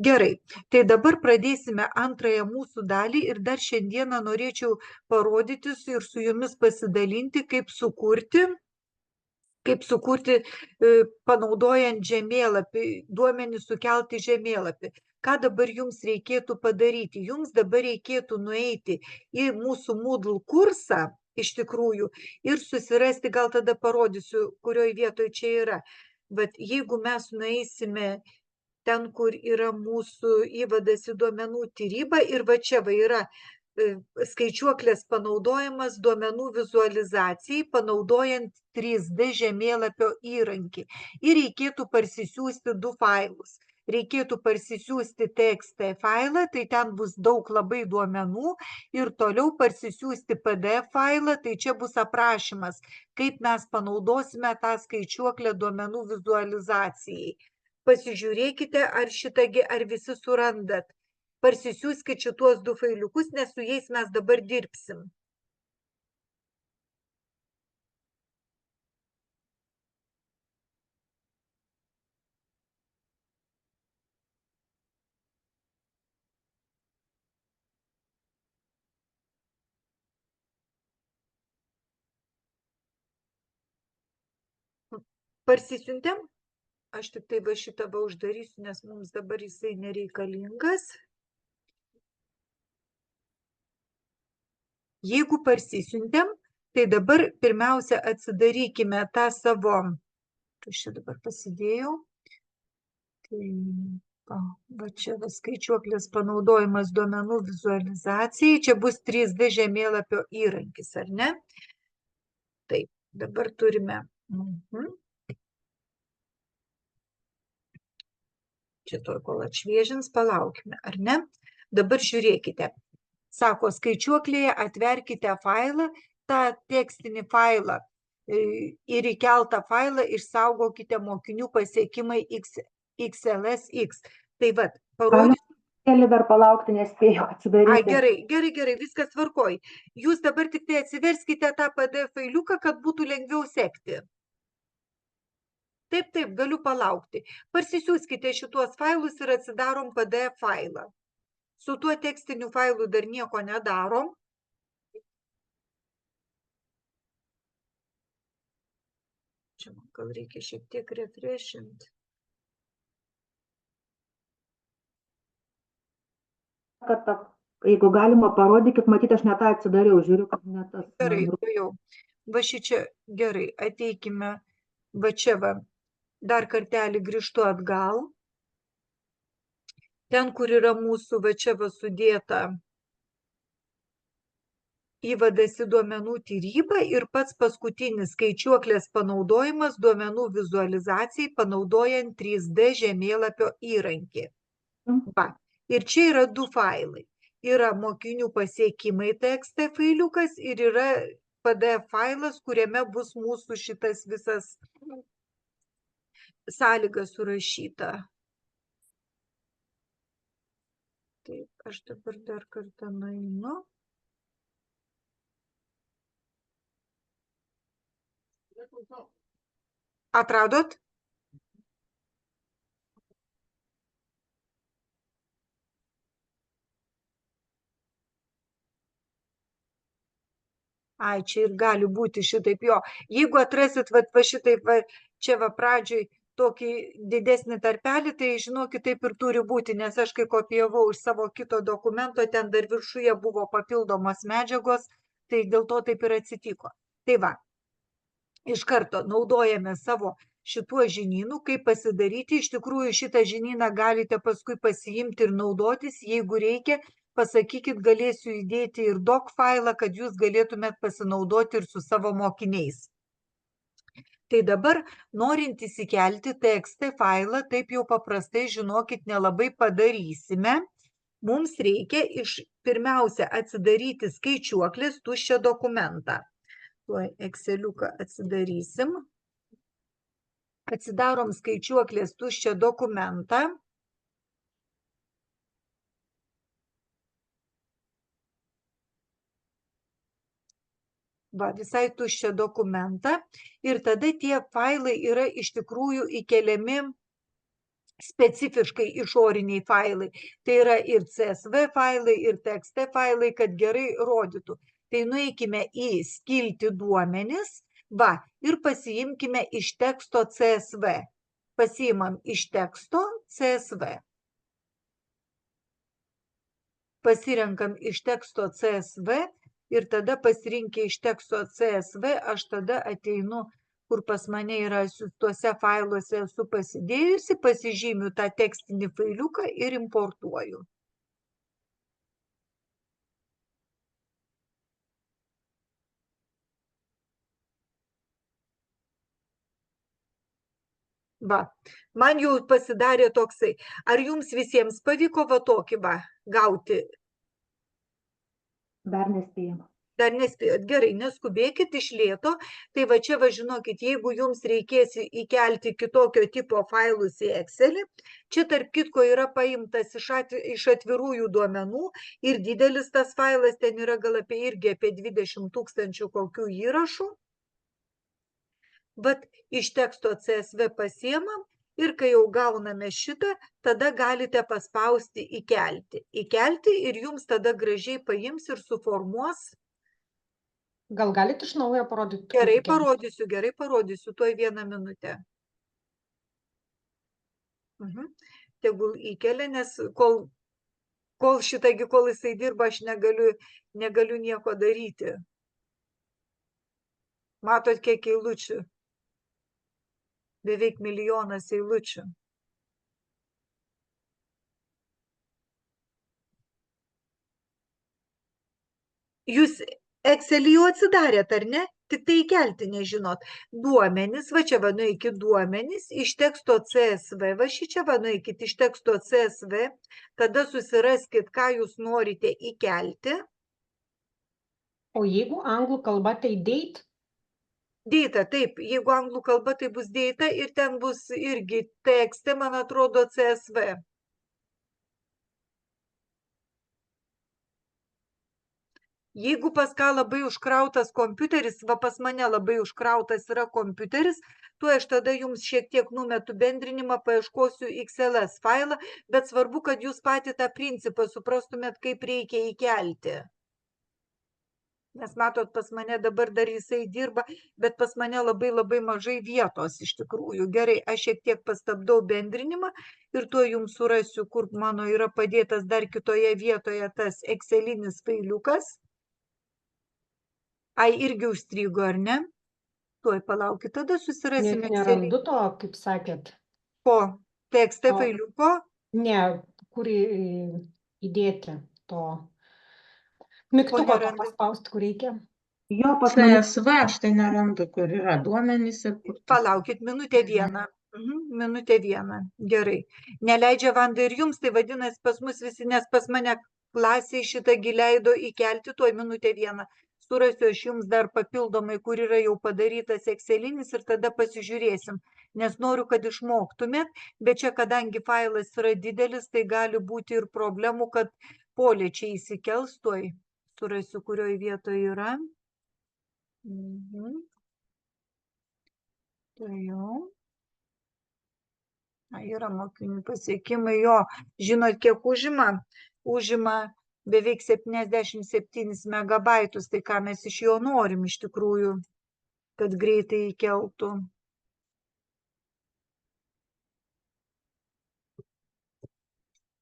Gerai, tai dabar pradėsime antrąją mūsų dalį ir dar šiandieną norėčiau parodyti ir su jumis pasidalinti, kaip sukurti panaudojant žemėlapį, duomenys sukelti žemėlapį. Ką dabar jums reikėtų padaryti? Jums dabar reikėtų nueiti į mūsų Moodle kursą, iš tikrųjų, ir susirasti, gal tada parodysiu, kurioje vietoje čia yra. Bet jeigu mes nueisime ten, kur yra mūsų įvadas į duomenų tyrybą, ir va čia va yra skaičiuoklės panaudojimas duomenų vizualizacijai, panaudojant 3D žemėlapio įrankį. Ir reikėtų parsisiųsti du failus. Reikėtų parsisiųsti TXT failą, tai ten bus daug labai duomenų, ir toliau parsisiųsti PDF failą, tai čia bus aprašymas, kaip mes panaudosime tą skaičiuoklę duomenų vizualizacijai. Pasižiūrėkite, ar visi surandat. Parsisiųskit šituos du failiukus, nes su jais mes dabar dirbsim. Parsisiuntėm? Aš tik tai va šitą va uždarysiu, nes mums dabar jisai nereikalingas. Jeigu parsisiuntėm, tai dabar pirmiausia atsidarykime tą savo, aš čia dabar pasidėjau, tai va čia va skaičiuoklės panaudojimas duomenų vizualizacijai, čia bus 3D žemėlapio įrankis, ar ne? Taip, dabar turime. Čia to, kol atšviežins, palaukime, ar ne? Dabar žiūrėkite. Sako, skaičiuoklėje atverkite failą, tą tekstinį failą ir įkeltą failą išsaugokite mokinių pasiekimai XLSX. Tai va, parodysiu. Gali dar palaukti, nespėjau atsidaryti. Gerai, viskas tvarkoj. Jūs dabar tik tai atsiverskite tą PDF failiuką, kad būtų lengviau sekti. Taip, galiu palaukti. Parsisiųskite šituos failus ir atsidarom PDF failą. Su tuo tekstiniu failu dar nieko nedarom. Čia man gal reikia šiek tiek refreshinti. Jeigu galima, parodykit, matyti, aš ne tą atsidariau, žiūriu, kad ne tas. Gerai, jau. Va šičia, gerai, ateikime, va čia va, dar kartelį grįžtu atgal. Ten, kur yra mūsų, va čia va sudėta įvadas į duomenų tyrybą ir pats paskutinis skaičiuoklės panaudojimas duomenų vizualizacijai, panaudojant 3D žemėlapio įrankį. Va, ir čia yra du failai. Yra mokinių pasiekimai TXT failiukas ir yra PDF failas, kuriame bus mūsų šitas visas sąlygas surašyta. Taip, aš dabar dar kartą nueinu. Atradot? Ai, čia ir gali būti šitaip jo. Jeigu atrasit va šitaip, va, čia va pradžioj tokį didesnį tarpelį, tai žinokit, taip ir turi būti, nes aš kai kopijavau iš savo kito dokumento, ten dar viršuje buvo papildomos medžiagos, tai dėl to taip ir atsitiko. Tai va, iš karto naudojame savo šituo žinynu, kaip pasidaryti. Iš tikrųjų, šitą žinyną galite paskui pasiimti ir naudotis, jeigu reikia. Pasakykit, galėsiu įdėti ir doc failą, kad jūs galėtumėt pasinaudoti ir su savo mokiniais. Tai dabar, norint įsikelti TXT failą, taip jau paprastai, žinokit, nelabai padarysime. Mums reikia pirmiausia atsidaryti skaičiuoklės tuščią dokumentą. Tuoj Exceliuką atsidarysim. Atsidarom skaičiuoklės tuščią dokumentą. Va, visai tuščią dokumentą. Ir tada tie failai yra iš tikrųjų įkeliami specifiškai išoriniai failai. Tai yra ir CSV failai, ir TXT failai, kad gerai rodytų. Tai nueikime į skiltį duomenis, va, ir pasiimkime iš teksto CSV. Pasiimam iš teksto CSV. Pasirenkam iš teksto CSV ir tada pasirinkę iš teksto CSV, aš tada ateinu, kur pas mane yra tuose failuose esu pasidėjusi, pasižymiu tą tekstinį failiuką ir importuoju. Va, man jau pasidarė toksai. Ar jums visiems pavyko va tokį va gauti? Dar nespėjom. Dar nespėjot, gerai, neskubėkit iš lėto, tai va čia va žinokit, jeigu jums reikės įkelti kitokio tipo failus į Excelį, čia tarp kitko yra paimtas iš atvirųjų duomenų ir didelis tas failas, ten yra gal irgi apie 20 000 kokių įrašų. Vat iš teksto CSV pasiemam ir kai jau gauname šitą, tada galite paspausti įkelti. Įkelti ir jums tada gražiai paims ir suformuos. Gal galite iš naujo parodyti? Gerai parodysiu, tuoj 1 minutę. Tegul įkelia, nes kol jisai dirba, aš negaliu nieko daryti. Matot, kiek eilučių? Beveik 1 milijonas eilučių. Jūs Excelį jau atsidarėt, ar ne? Tik tai įkelti nežinot. Duomenis, va čia va nueikit duomenis, iš teksto CSV, va šičia va nueikit iš teksto CSV, tada susiraskit, ką jūs norite įkelti. O jeigu anglų kalba, tai date? Data, taip, jeigu anglų kalba, tai bus data ir ten bus irgi tekste, man atrodo, CSV. Jeigu pas ką labai užkrautas kompiuteris, va pas mane labai užkrautas yra kompiuteris, tuo aš tada jums šiek tiek numetu bendrinimą, paieškosiu XLS failą, bet svarbu, kad jūs patį tą principą suprastumėt, kaip reikia įkelti. Nes matot, pas mane dabar dar jisai dirba, bet pas mane labai mažai vietos iš tikrųjų. Gerai, aš šiek tiek pastabdau bendrinimą ir tuo jums surasiu, kur mano yra padėtas dar kitoje vietoje tas excelinis failiukas. Ai, irgi užstrigo, ar ne? Tuoj palaukit, tada susirasime. Nerandu to, kaip sakėt. Ko? TXT failiuko? Ne, kur įdėti to mygtuko paspausti, kur reikia. Jo, pas mane CSV aš tai nerandu, kur yra duomenys. Palaukit, minutę 1. Minutę 1. Gerai. Neleidžia Vanda ir jums, tai vadinasi pas mus visi, nes pas mane klasiai šitą leido įkelti, tuoj minutę 1. Surasiu aš jums dar papildomai, kur yra jau padarytas excelinis ir tada pasižiūrėsim, nes noriu, kad išmoktumėt, bet čia kadangi failas yra didelis, tai gali būti ir problemų, kad polė čia įsikels, tuoj surasiu, kurioje vietoje yra. Tai jau. Yra mokinių pasiekimai, jo, žinot, kiek užima? Užima beveik 77 megabaitus, tai ką mes iš jo norim iš tikrųjų, kad greitai įkeltų.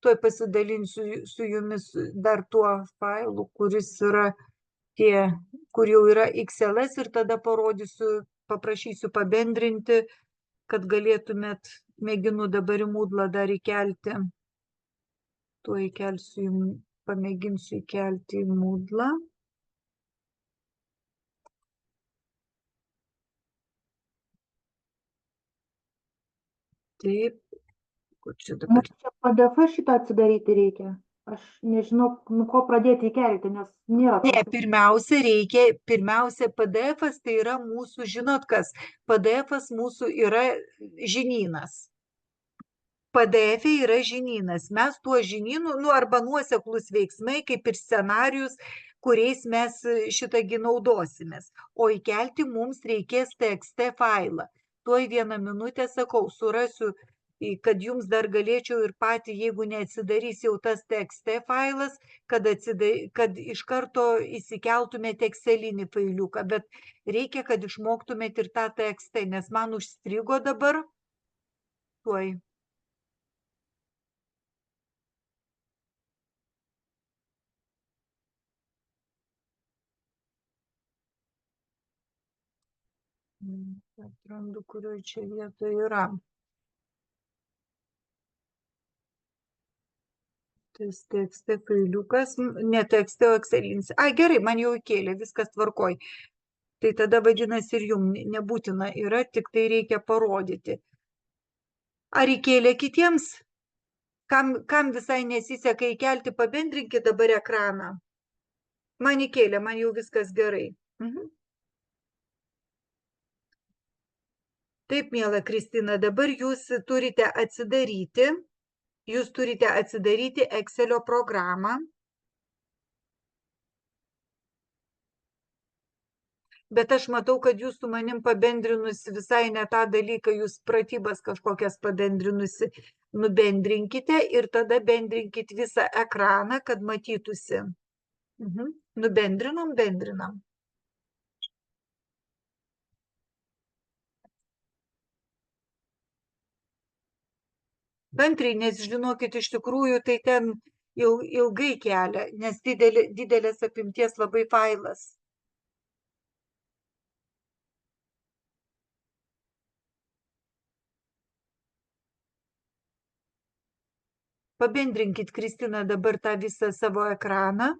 Tuoj pasidalinsiu su jumis dar tuo failu, kuris yra kur jau yra XLS ir tada parodysiu, paprašysiu pabendrinti, kad galėtumėt, mėginu dabar į Moodle dar įkelti. Tuo įkelsiu, pamėginsiu įkelti į Moodle. Taip, kur čia dabar? Čia PDF šitą atsidaryti reikia. Aš nežinau, nuo ko pradėti įkelti, nes nėra. Ne, pirmiausia PDF-as tai yra mūsų, žinot kas, PDF-as mūsų yra žinynas. PDF yra žinynas. Mes tuo žinynu, arba nuoseklus veiksmai, kaip ir scenarius, kuriais mes šitągi naudosimės. O įkelti mums reikės TXT failą. Tuoj 1 minutę, sakau, surasiu kad jums dar galėčiau ir patį, jeigu neatsidarys jau tas TXT failas, kad iš karto įsikeltumėte Excelinį failiuką, bet reikia, kad išmoktumėte ir tą TXT, nes man užstrigo dabar. Tuoj. Atrandu, kurioje čia vietoje yra. Tas TXT failiukas, ne TXT, o Excelinis. Gerai, man jau įkėlė, viskas tvarkoj. Tai tada vadinasi ir jums nebūtina yra, tik tai reikia parodyti. Ar įkėlė kitiems? Kam visai nesiseka įkelti, pabendrinkit dabar ekraną. Man įkėlė, man jau viskas gerai. Taip, miela Kristina, dabar jūs turite atsidaryti Excelio programą. Bet aš matau, kad jūs su manim pabendrinusi visai ne tą dalyką, jūs pratybas kažkokias pabendrinusi, nubendrinkite ir tada bendrinkit visą ekraną, kad matytųsi. Bendrinam. Kantriai, nes žinokit, iš tikrųjų tai ten ilgai kelia, nes didelės apimties labai failas. Pabendrinkit, Kristina, dabar tą visą savo ekraną.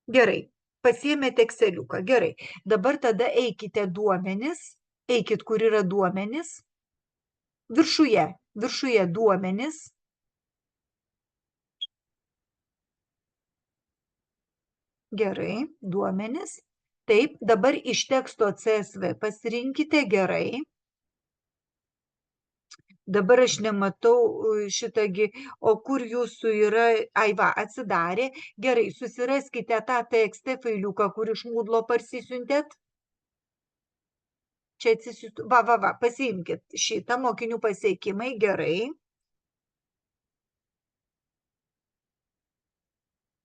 Gerai, pasiėmėte Exceliuką. Gerai, dabar tada eikite duomenis, kur yra duomenis. Viršuje duomenis. Gerai, duomenis. Taip, dabar iš teksto CSV pasirinkite gerai. Dabar aš nematau šitągi, o kur jūsų yra, atsidarė. Gerai, susiraskite tą TXT failiuką, kur iš Moodle parsisiuntėt. Čia atsisiųstų, pasiimkit šitą mokinių pasiekimai, gerai.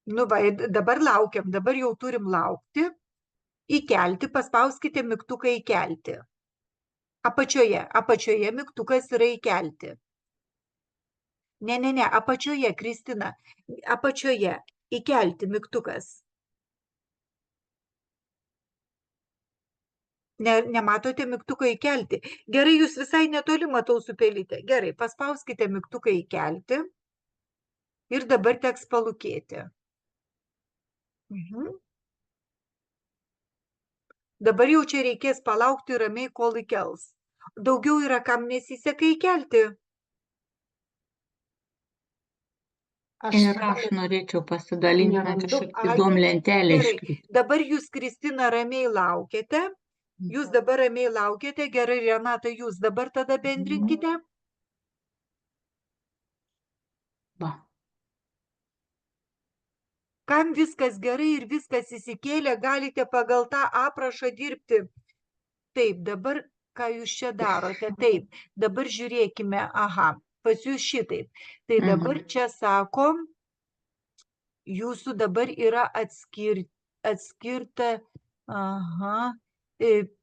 Dabar laukiam, dabar jau turim laukti. Įkelti, paspauskite mygtuką įkelti. Apačioje mygtukas yra įkelti. Ne, apačioje, Kristina, apačioje įkelti mygtukas. Nematote mygtuką įkelti. Gerai, jūs visai netoli matau su pelyte. Gerai, paspauskite mygtuką įkelti ir dabar teks palūkėti. Dabar jau čia reikės palaukti ramiai, kol įkels. Daugiau yra, kam nesiseka įkelti. Ir aš norėčiau pasidalinti kažkaip įdom lentelę iškryti. Dabar jūs, Kristina, ramiai laukiate. Gerai, Renata, jūs dabar tada bendrinkite. Kam viskas gerai ir viskas įsikėlė, galite pagal tą aprašą dirbti. Taip, dabar ką jūs čia darote? Taip, dabar žiūrėkime, pas jūs šitaip. Tai dabar čia sako, jūsų dabar yra atskirta,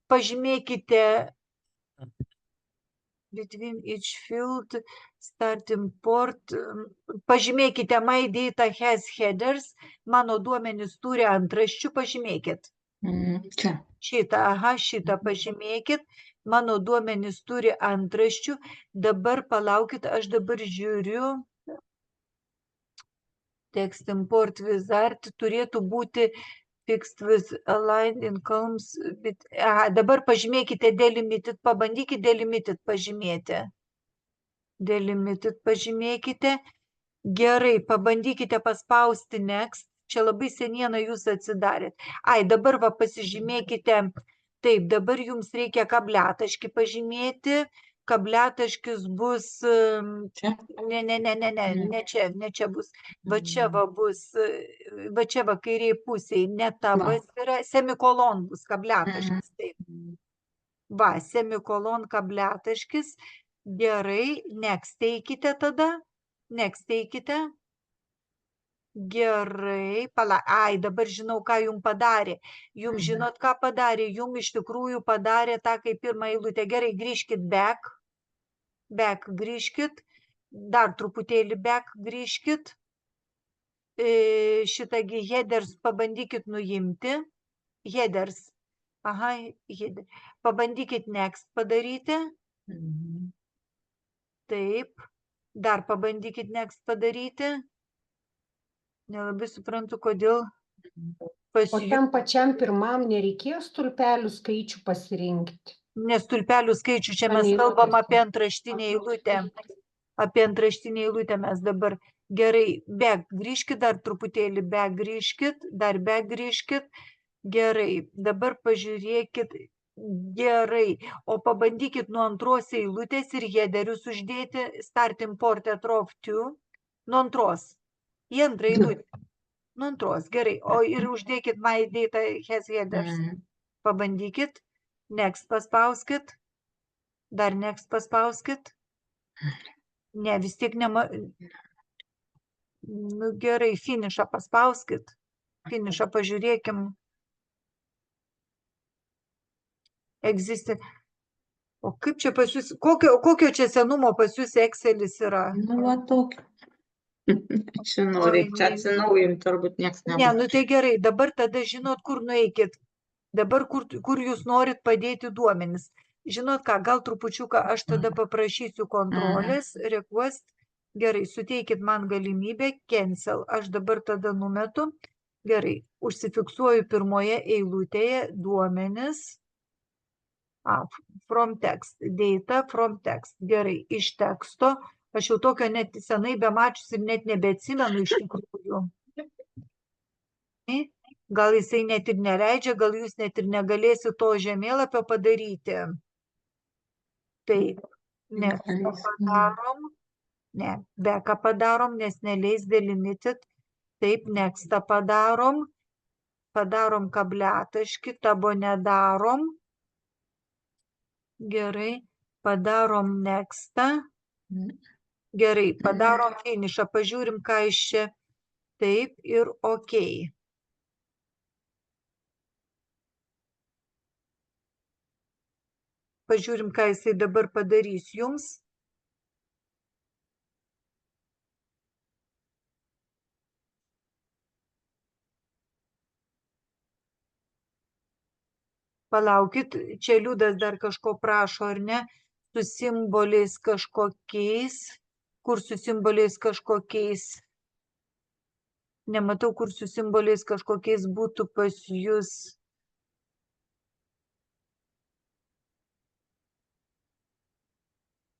pažymėkite between each field, start import, pažymėkite my data has headers, mano duomenys turi antraščių, pažymėkit. Čia. Šitą pažymėkit, mano duomenys turi antraščių, dabar palaukit, aš dabar žiūriu, text import wizard turėtų būti fixed with aligned in columns. Dabar pažymėkite delimited, pabandykite delimited pažymėti. Delimited pažymėkite. Gerai, pabandykite paspausti next. Čia labai senieną jūs atsidarėt. Dabar pasižymėkite. Taip, dabar jums reikia kabliataškį pažymėti. kabliataškis bus, Čia? ne čia bus, va čia va bus, va čia va kairiai pusėje, ne tabas yra, semikolon bus kabliataškis, taip. Va, semikolon kabliataškis, gerai, next eikite tada, next eikite. Gerai, dabar žinau, ką jums padarė. Jums žinot, ką padarė? Jums iš tikrųjų padarė tą kaip pirmą eilutę. Gerai, grįžkit back, grįžkit, dar truputėlį back grįžkit. Šitągi headers pabandykit nuimti. Headers. Aha, pabandykit next padaryti. Taip. Dar pabandykit next padaryti. Nelabai suprantu, kodėl pas O ten pačiam pirmam nereikėjo stulpelių skaičių pasirinkti. Nes stulpelių skaičių čia mes kalbam apie antraštinę eilutę. Apie antraštinę eilutę mes dabar gerai, back grįžkit, dar truputėlį back grįžkit, dar back grįžkit. Gerai, dabar pažiūrėkit, gerai, o pabandykit nuo antros eilutės ir headerius uždėti, start imported of two, nuo antros. Į antrą eilutę. Nuo antros, gerai. O ir uždėkit my data has headers. Pabandykit. Next paspauskit. Dar next paspauskit. Ne, vis tiek Nu, gerai, finišą paspauskit. Finišą pažiūrėkim. O kaip čia pas jūs, kokio čia senumo pas jūs Excelis yra? Nu, va tokio. Žinau, reikia atsinaujinti, turbūt nieks nebus. Ne, nu tai gerai, dabar tada žinot, kur nueikit. Dabar kur jūs norit padėti duomenis. Žinot ką, gal trupučiuką aš tada paprašysiu kontrolės, request. Gerai, suteikit man galimybę, cancel. Aš dabar tada numetu. Gerai, užsifiksuoju pirmoje eilutėje duomenis. From text, data from text. Gerai, iš teksto. Aš jau tokio net senai bemačius ir net nebeatsimenu iš tikrųjų. Gal jisai net ir neleidžia, gal jūs net ir negalėsite to žemėlapio padaryti. Taip, backą padarom, nes neleis delimited. Taip, nextą padarom kabliataškį, tabo nedarom. Gerai, padarom nextą. Gerai, padarom finišą, pažiūrim, ką iš čia. Taip, ir ok. Pažiūrim, ką jisai dabar padarys jums. Palaukit, čia Liudas dar kažko prašo, ar ne? Su simboliais kažkokiais. Kur su simboliais kažkokiais? Nematau, kur su simboliais kažkokiais būtų pas jūs.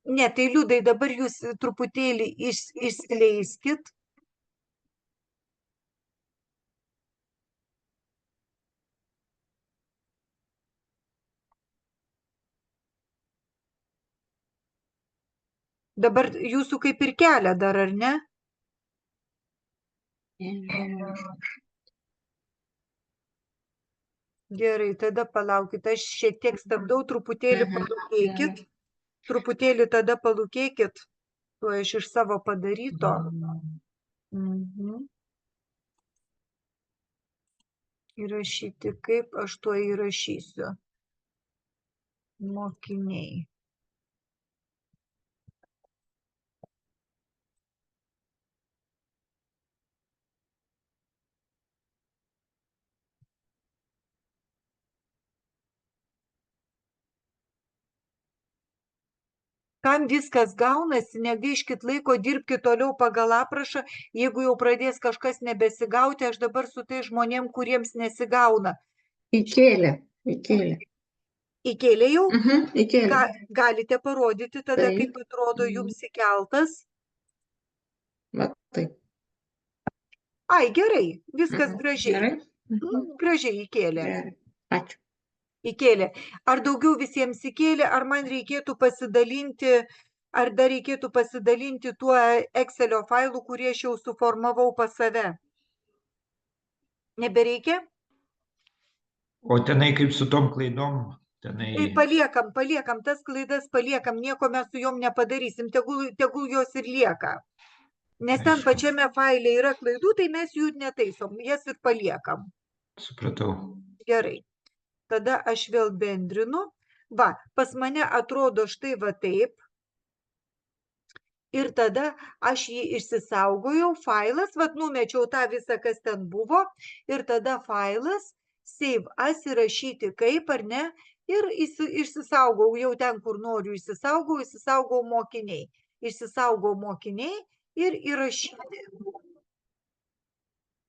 Ne, tai Liudai, dabar jūs truputėlį išskleiskit. Dabar jūsų kaip ir kelia dar, ar ne? Gerai, tada palaukit, aš šiek tiek stabdau, truputėlį palūkėkit. Truputėlį tada palūkėkit, tuo aš iš savo padaryto. Įrašyti, kaip aš tuo įrašysiu. Mokiniai. Kam viskas gaunasi, negaiškit laiko, dirbkit toliau pagal aprašą. Jeigu jau pradės kažkas nebesigauti, aš dabar su tai žmonėm, kuriems nesigauna. Įkėlė. Įkėlė jau? Įkėlė. Galite parodyti tada, kaip atrodo jums įkeltas? Va, taip. Ai, gerai, viskas gražiai. Gerai? Gražiai įkėlė. Gerai. Ačiū. Įkėlė. Ar daugiau visiems įkėlė, ar man reikėtų pasidalinti, ar dar reikėtų pasidalinti tuo Excelio failu, kurį aš jau suformavau pas save? Nebereikia? O tenai kaip su tom klaidom, tenai Tai paliekam, tas klaidas paliekam, nieko mes su jom nepadarysim, tegul jos ir lieka. Nes ten Aišku. pačiame faile yra klaidų, tai mes jų ir netaisom, jas ir paliekam. supratau. Gerai. Tada aš vėl bendrinu. Va, pas mane atrodo štai va taip. Ir tada aš jį išsisaugojau, failas, vat numečiau tą visą, kas ten buvo. Ir tada failas, save as įrašyti kaip ar ne. Ir išsisaugau jau ten, kur noriu išsisaugau mokiniai. Išsisaugau mokiniai ir įrašyti.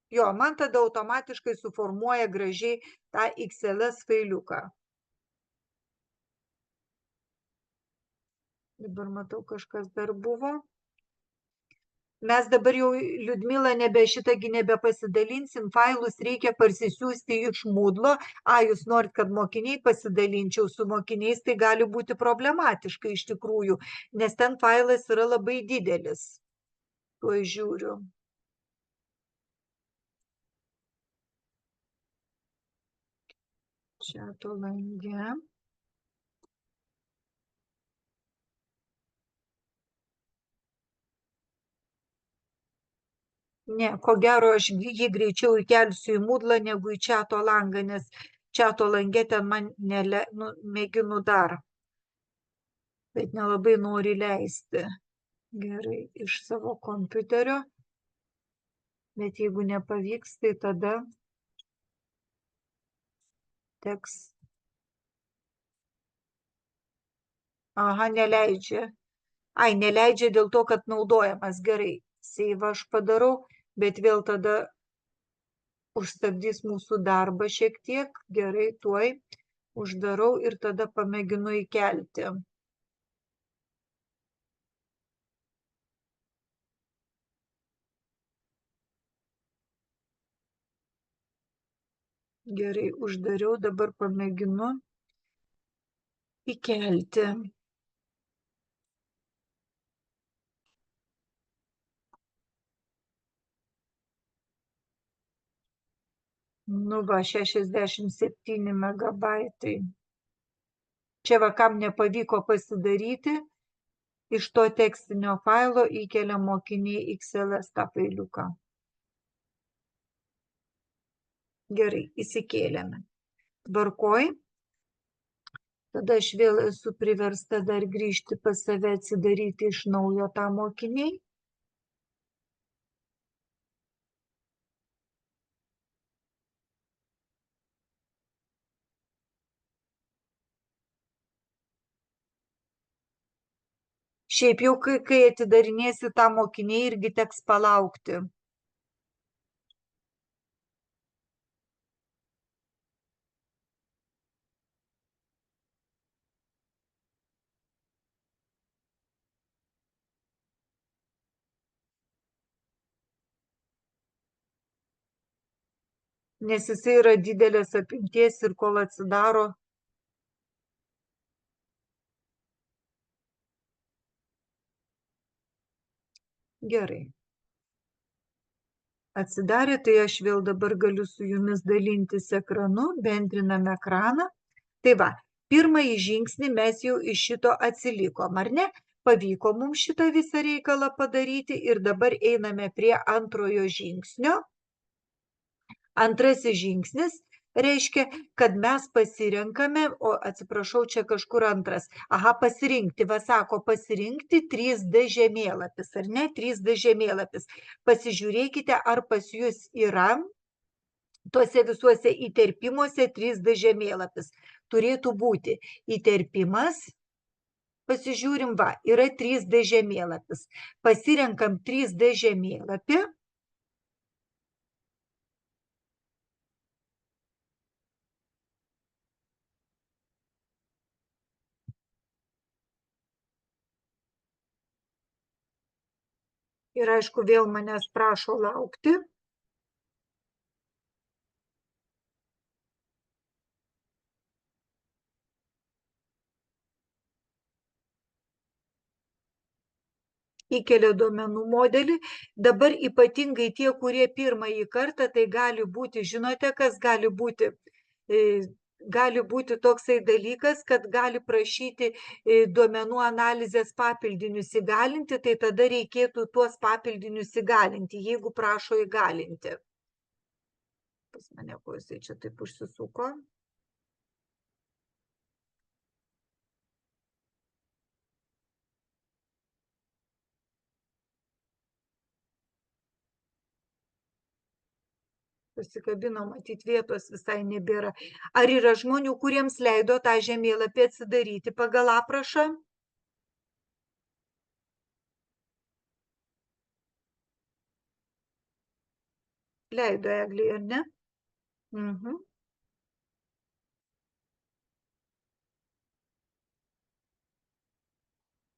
Jo, man tada automatiškai suformuoja gražiai tą XLS failiuką. Dabar matau, kažkas dar buvo. Mes dabar jau, Liudmila, šitągi nebepasidalinsim, failus reikia parsisiųsti iš Moodle. Jūs norit, kad mokiniai pasidalinčiau su mokiniais, tai gali būti problematiška iš tikrųjų, nes ten failas yra labai didelis. Tuoj žiūriu. Čia to lange. Ne, ko gero, aš jį greičiau įkelsiu į Moodle negu į čiato langą, nes čiato lange ten man mėginu dar. Bet nelabai nori leisti. Gerai, iš savo kompiuterio. Bet jeigu nepavyks, tai tada teks. Aha, neleidžia. Neleidžia dėl to, kad naudojamas. Gerai, save aš padarau, bet vėl tada užstabdys mūsų darbą šiek tiek. Gerai, tuoj uždarau ir tada pamėginu įkelti. Gerai, uždariau, dabar pamėginu įkelti. Nu va, 67 megabaitai. Čia va, kam nepavyko pasidaryti, iš to tekstinio failo įkelia mokiniai XLS tą failiuką. Gerai, įsikėlėme. Tvarkoj. Tada aš vėl esu priversta dar grįžti pas save, atsidaryti iš naujo tą mokiniai. Šiaip jau, kai atidarinėsi tą mokiniai, irgi teks palaukti. Nes jisai yra didelės apimties ir kol atsidaro. Gerai. Atsidarė, tai aš vėl dabar galiu su jumis dalintis ekranu, bendrinam ekraną. Tai va, pirmąjį žingsnį mes jau iš šito atsilikom, ar ne? Pavyko mums šitą visą reikalą padaryti ir dabar einame prie antrojo žingsnio. Antrasis žingsnis reiškia, kad mes pasirenkame, atsiprašau, čia kažkur antras. Pasirinkti, sako, pasirinkti 3D žemėlapis, ar ne? 3D žemėlapis. Pasižiūrėkite, ar pas jūs yra tuose visuose įterpimuose 3D žemėlapis. Turėtų būti įterpimas. Pasižiūrim, yra 3D žemėlapis. Pasirenkam 3D žemėlapį. Ir aišku, vėl manęs prašo laukti. įkelia duomenų modelį. Dabar ypatingai tie, kurie pirmąjį kartą, tai gali būti, žinote, kas gali būti? Gali būti toksai dalykas, kad gali prašyti duomenų analizės papildinius įgalinti, tai tada reikėtų tuos papildinius įgalinti, jeigu prašo įgalinti. Pas mane, ko jisai čia taip užsisuko. Pasikabino, matyt, vietos visai nebėra. Ar yra žmonių, kuriems leido tą žemėlapį atsidaryti pagal aprašą? Leido, Eglė, ar ne?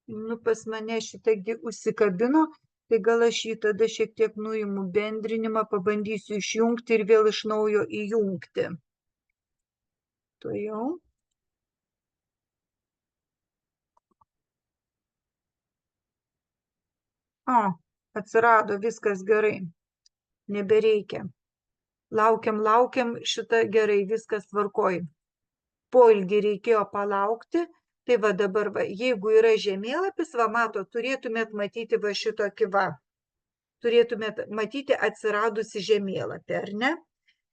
Nu, pas mane šitągi užsikabino. Tai gal aš jį tada šiek tiek nuimu bendrinimą, pabandysiu išjungti ir vėl iš naujo įjungti. Tuojau. Atsirado, viskas gerai. Nebereikia. Laukiam, šitą gerai, viskas tvarkoj. Poilgį reikėjo palaukti. Tai va dabar, jeigu yra žemėlapis, va mato, turėtumėt matyti va šitokį va. Turėtumėt matyti atsiradusi žemėlapį, ar ne?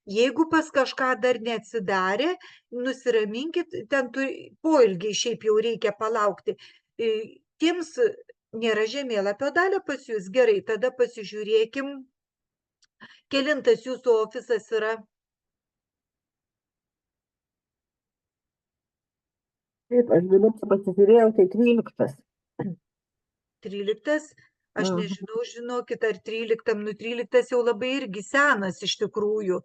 Jeigu pas kažką dar neatsidarė, nusiraminkit, ten poilgį šiaip jau reikia palaukti. Tiems nėra žemėlapio dalio pas jūs, gerai, tada pasižiūrėkim, kelintas jūsų ofisas yra. Taip, aš dabar pasižiūrėjau, tai 13. 13? Aš nežinau, žinokit, ar 13, nu 13 jau labai irgi senas iš tikrųjų.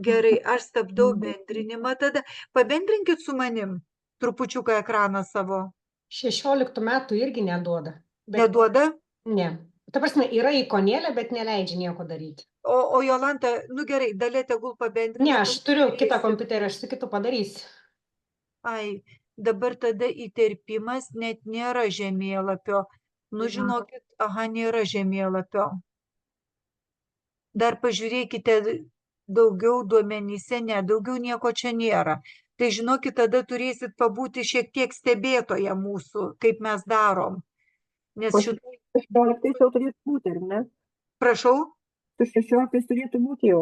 Gerai, aš stabdau bendrinimą tada. Pabendrinkit su manim trupučiuką ekraną savo. 16 metų irgi neduoda. Neduoda? Ne. Ta prasme, yra ikonėlė, bet neleidžia nieko daryti. O Jolanta, nu gerai, Dalia tegul pabendrina. Ne, aš turiu kitą kompiuterį, aš su kitu padarysiu. Ai, dabar tada įterpimas net nėra žemėlapio. Nu, žinokit, nėra žemėlapio. Dar pažiūrėkite daugiau duomenyse, ne, daugiau nieko čia nėra. Tai žinokit, tada turėsit pabūti šiek tiek stebėtoje mūsų, kaip mes darom. Nes šitai 16 jau turėtų būti, ar ne? Prašau? Su 16 turėtų būti jau.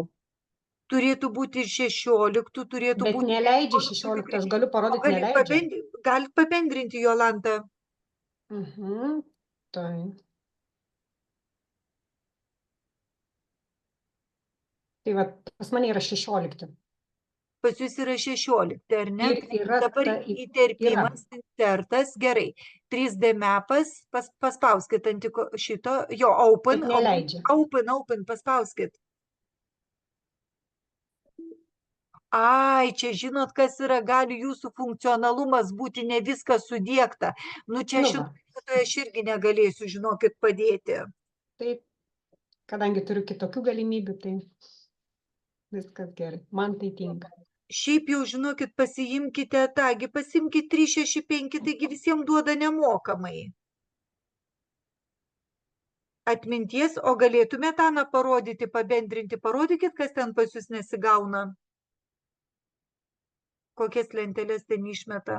Turėtų būti ir 16, turėtų būti... Bet neleidžia 16, aš galiu parodyti, neleidžia. Galit papendrinti, Jolanta. Tai. Tai va, pas mane yra 16. Pas jūs yra 16, ar ne? Yra dabar įterpimas, insertas, gerai. 3D mapas, paspauskit ant šito, jo, open, open, paspauskit. Ai, čia žinot, kas yra, gali jūsų funkcionalumas būti ne viskas sudiegta. Nu, čia šitoje aš irgi negalėsiu, žinokit, padėti. Taip, kadangi turiu kitokių galimybių, tai viskas gerai. Man tai tinka. Šiaip jau, žinokit, pasiimkite tagi, pasiimkite 365, taigi visiems duoda nemokamai. Atminties, o galėtumėte Aną parodyti, pabendrinti, parodykit, kas ten pas jūs nesigauna. Kokias lentelės ten išmeta.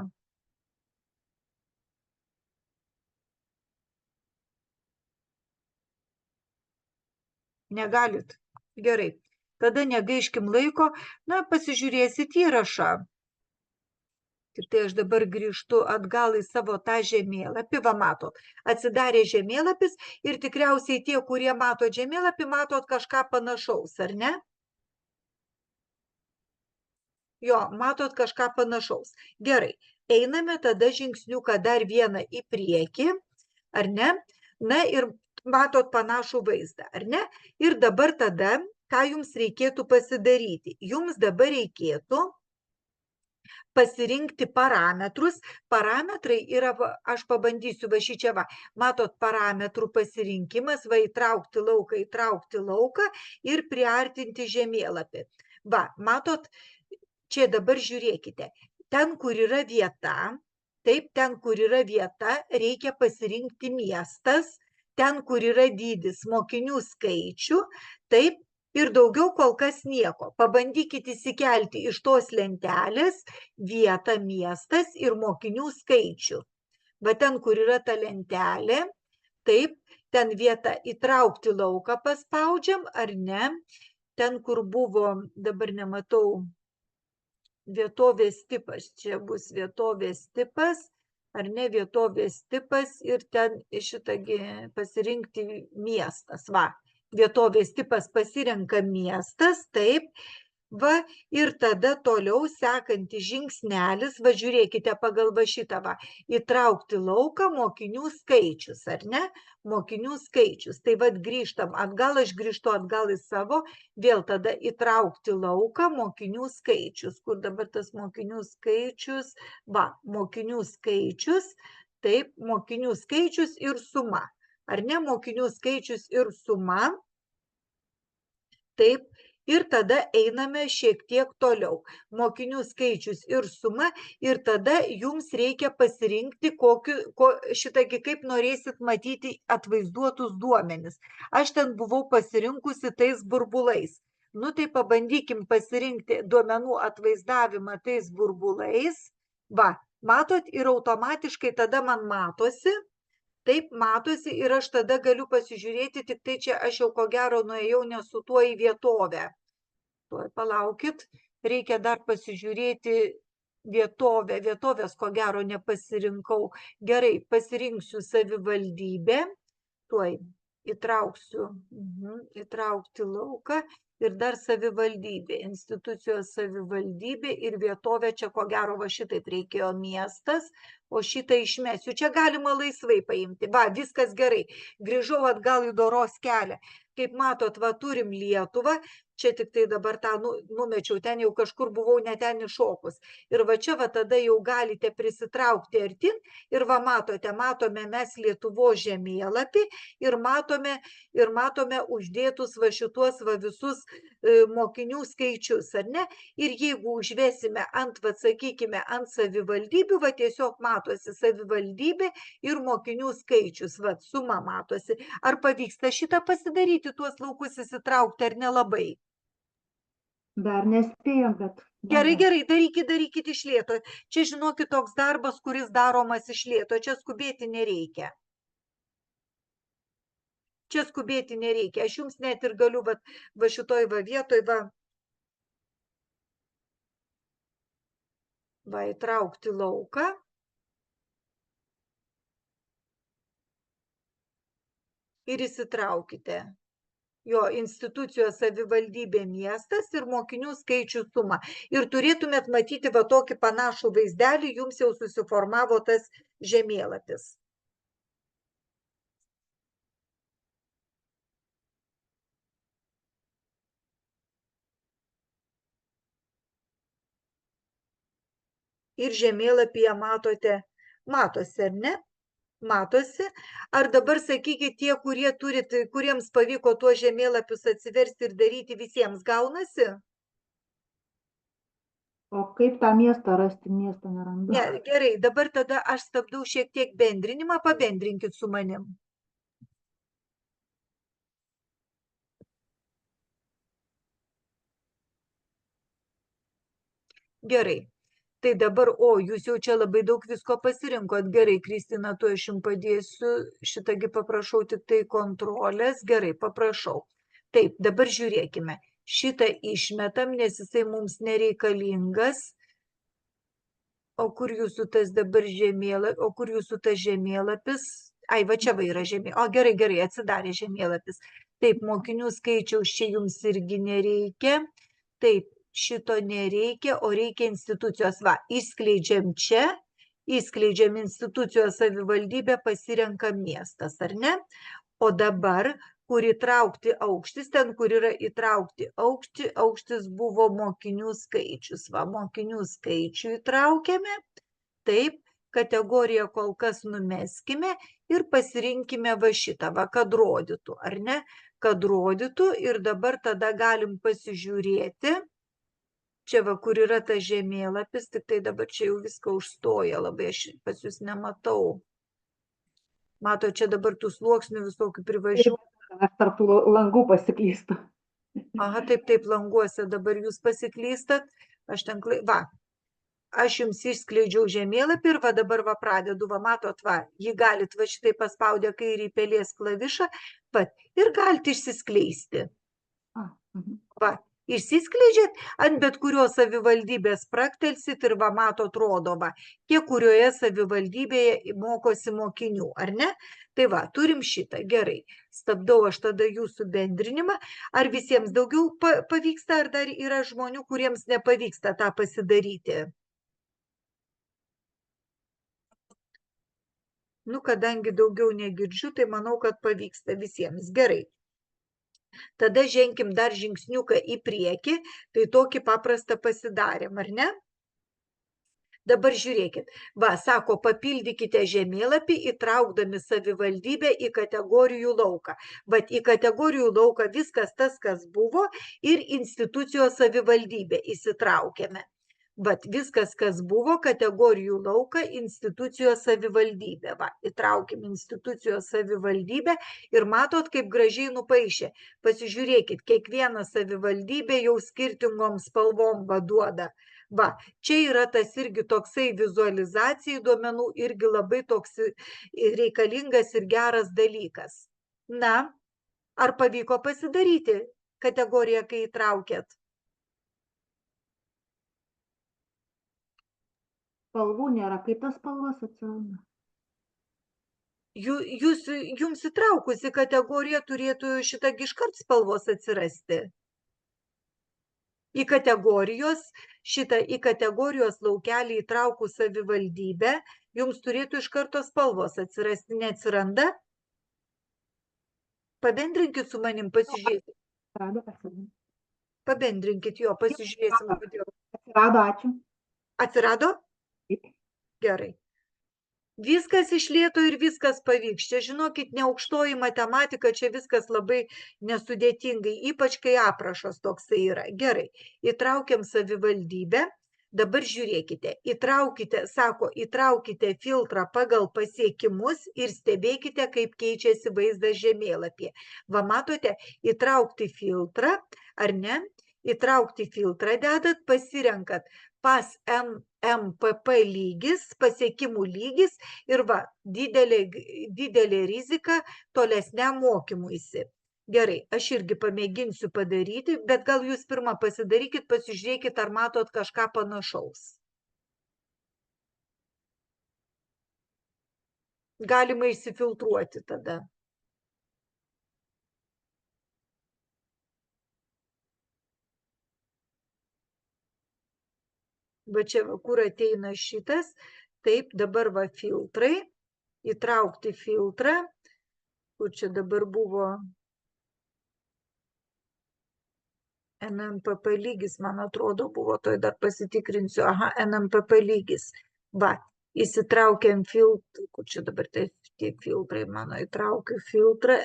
Negalit. Gerai. Tada negaiškim laiko, na, pasižiūrėsit įrašą. Tik tai aš dabar grįžtu atgal į savo tą žemėlapį, va mato, atsidarė žemėlapis ir tikriausiai tie, kurie mato žemėlapį, matot kažką panašaus, ar ne? Jo, matot kažką panašaus. Gerai, einame tada žingsniuką dar vieną į priekį, ar ne? Na ir matot panašų vaizdą, ar ne? Ir dabar tada... Ką jums reikėtų pasidaryti? Jums dabar reikėtų pasirinkti parametrus. Parametrai yra, aš pabandysiu va šį čia va, matot parametrų pasirinkimas, va įtraukti lauką ir priartinti žemėlapį. Va, matot, čia dabar žiūrėkite, ten, kur yra vieta, taip, ten, kur yra vieta, reikia pasirinkti miestas, ten, kur yra dydis mokinių skaičių, taip, ir daugiau kol kas nieko. Pabandykit įsikelti iš tos lentelės vietą, miestas ir mokinių skaičių. Va ten, kur yra ta lentelė, taip, ten vieta įtraukti lauką paspaudžiam, ar ne? Ten, kur buvo, dabar nematau, vietovės tipas, čia bus vietovės tipas, ar ne vietovės tipas ir ten šitągi pasirinkti miestas, va, vietovės tipas pasirenka miestas, taip, va, ir tada toliau sekantis žingsnelis, va, žiūrėkite pagal va šitą, va, įtraukti lauką mokinių skaičius, ar ne, mokinių skaičius, tai va, grįžtam atgal, aš grįžtu atgal į savo, vėl tada įtraukti lauką mokinių skaičius, kur dabar tas mokinių skaičius, va, mokinių skaičius, taip, mokinių skaičius ir suma, ar ne, mokinių skaičius ir suma, taip, ir tada einame šiek tiek toliau. Mokinių skaičius ir suma, ir tada jums reikia pasirinkti, šitągi kaip norėsit matyti atvaizduotus duomenis. Aš ten buvau pasirinkusi tais burbulais. Nu tai pabandykim pasirinkti duomenų atvaizdavimą tais burbulais. Va, matot, ir automatiškai tada man matosi. Taip matosi ir aš tada galiu pasižiūrėti, tik tai čia aš jau ko gero nuėjau ne su tuo į vietovę. Tuoj palaukit, reikia dar pasižiūrėti vietovę. Vietovės ko gero nepasirinkau. Gerai, pasirinksiu savivaldybę. Tuoj įtrauksiu, įtraukti lauką ir dar savivaldybė. Institucijos savivaldybė ir vietovė čia ko gero va šitaip reikėjo miestas. O šitą išmesiu. Čia galima laisvai paimti. Va, viskas gerai. Grįžau atgal į doros kelią. Kaip matot, va, turim Lietuvą. Čia tik tai dabar tą numečiau. Ten jau kažkur buvau ne ten iššokus. Ir va čia va tada jau galite prisitraukti artin. Ir va matote, matome mes Lietuvos žemėlapį. Ir matome uždėtus va šituos va visus mokinių skaičius, ar ne? Ir jeigu užvesime ant, va sakykime, ant savivaldybių, va tiesiog matosi savivaldybė ir mokinių skaičius, va, suma matosi. Ar pavyksta šitą pasidaryti, tuos laukus įsitraukti, ar nelabai? Dar nespėjom, bet... Gerai, darykit iš lėto. Čia, žinokit, toks darbas, kuris daromas iš lėto. Čia skubėti nereikia. Čia skubėti nereikia. Aš jums net ir galiu, va šitoj va vietoj, va įtraukti lauką. Ir įsitraukite. Jo, institucijos savivaldybė miestas ir mokinių skaičių suma. Ir turėtumėt matyti va tokį panašų vaizdelį, jums jau susiformavo tas žemėlapis. Ir žemėlapyje matosi, ar ne? Matosi. Ar dabar sakykit, tie, kurie turit, kuriems pavyko tuos žemėlapius atsiversti ir daryti, visiems gaunasi? O kaip tą miestą rasti? Miestą nerandu. Ne, gerai, dabar tada aš stabdau šiek tiek bendrinimą, pabendrinkit su manim. Gerai. Tai dabar, jūs jau čia labai daug visko pasirinkot. Gerai, Kristina, tu aš jums padėsiu. Šitągi paprašau tik tai kontrolės. Gerai, paprašau. Taip, dabar žiūrėkime. Šitą išmetam, nes jisai mums nereikalingas. O kur jūsų tas dabar žemėlapis? O kur jūsų tas žemėlapis? Ai, va čia va yra žemėlapis. O gerai, atsidarė žemėlapis. Taip, mokinių skaičiaus čia jums irgi nereikia. Taip. Šito nereikia, o reikia institucijos. Va, išskleidžiam čia, išskleidžiam institucijos savivaldybę, pasirenkam miestas, ar ne? O dabar, kur įtraukti aukštis, ten, kur yra įtraukti aukštis buvo mokinių skaičius. Va, mokinių skaičių įtraukiame. Taip, kategoriją kol kas numeskime ir pasirinkime va šitą, va, kad rodytų, ar ne? Kad rodytų ir dabar tada galim pasižiūrėti. Čia va, kur yra tas žemėlapis, tik tai dabar čia jau viską užstoja labai, aš pas jūs nematau. Mato, čia dabar tų sluoksnių visokių privažiuoja. Aš tarp tų langų pasiklystu. Aha, taip, languose dabar jūs pasiklystat. Aš ten, va, aš jums išskleidžiau žemėlapį ir va dabar va pradedu, va matot, va, jį galit va šitai paspaudę kairį pelės klavišą, va, ir galite išsiskleisti. Va, išsiskleidžiat, ant bet kurios savivaldybės praktelsit ir va matot rodo, va, kiek kurioje savivaldybėje mokosi mokinių, ar ne? Tai va, turim šitą, gerai. Stabdau aš tada jūsų bendrinimą. Ar visiems daugiau pavyksta, ar dar yra žmonių, kuriems nepavyksta tą pasidaryti? Nu, kadangi daugiau negirdžiu, tai manau, kad pavyksta visiems. Gerai. Tada ženkim dar žingsniuką į priekį, tai tokį paprastą pasidarėm, ar ne? Dabar žiūrėkit, va, sako, papildykite žemėlapį, įtraukdami savivaldybę į kategorijų lauką. Vat į kategorijų lauką viskas tas, kas buvo, ir institucijos savivaldybė įsitraukėme. Vat viskas, kas buvo, kategorijų lauką, institucijos savivaldybė. Va, įtraukim institucijos savivaldybę ir matot, kaip gražiai nupaišė. Pasižiūrėkit, kiekviena savivaldybė jau skirtingom spalvom vaduoda. Va, čia yra tas irgi toksai vizualizacijai duomenų, irgi labai toks reikalingas ir geras dalykas. Na, ar pavyko pasidaryti kategoriją, kai įtraukėt? Spalvų nėra, kaip tas spalvas atsiranda? Jums įtraukusi kategoriją turėtų šitą iškart spalvos atsirasti. Į kategorijos laukelį įtraukus savivaldybę, jums turėtų iš karto spalvos atsirasti, neatsiranda? Pabendrinkit su manim, pasižiūrėkit. Pabendrinkit jo, pasižiūrėsim. Atsirado, ačiū. Atsirado? Gerai. Viskas iš lėto ir viskas pavyks. Čia, žinokit, ne aukštoji matematika, čia viskas labai nesudėtingai, ypač kai aprašas toksai yra. Gerai, įtraukiam savivaldybę. Dabar žiūrėkite, įtraukite filtrą pagal pasiekimus ir stebėkite, kaip keičiasi vaizdas žemėlapyje. Va, matote, įtraukti filtrą, ar ne? Įtraukti filtrą dedat, pasirenkat pas MPP lygis, pasiekimų lygis ir va, didelė rizika tolesniam mokymuisi. Gerai, aš irgi pamėginsiu padaryti, bet gal jūs pirmą pasidarykit, pasižiūrėkit, ar matot kažką panašaus. Galima išsifiltruoti tada. Va čia, kur ateina šitas, taip, dabar va filtrai, įtraukti filtrą, kur čia dabar buvo NMPP lygis, man atrodo, buvo, toj dar pasitikrinsiu, aha, NMPP lygis, va, įsitraukiam filtrą, kur čia dabar tie filtrai, mano įtraukiu filtrą,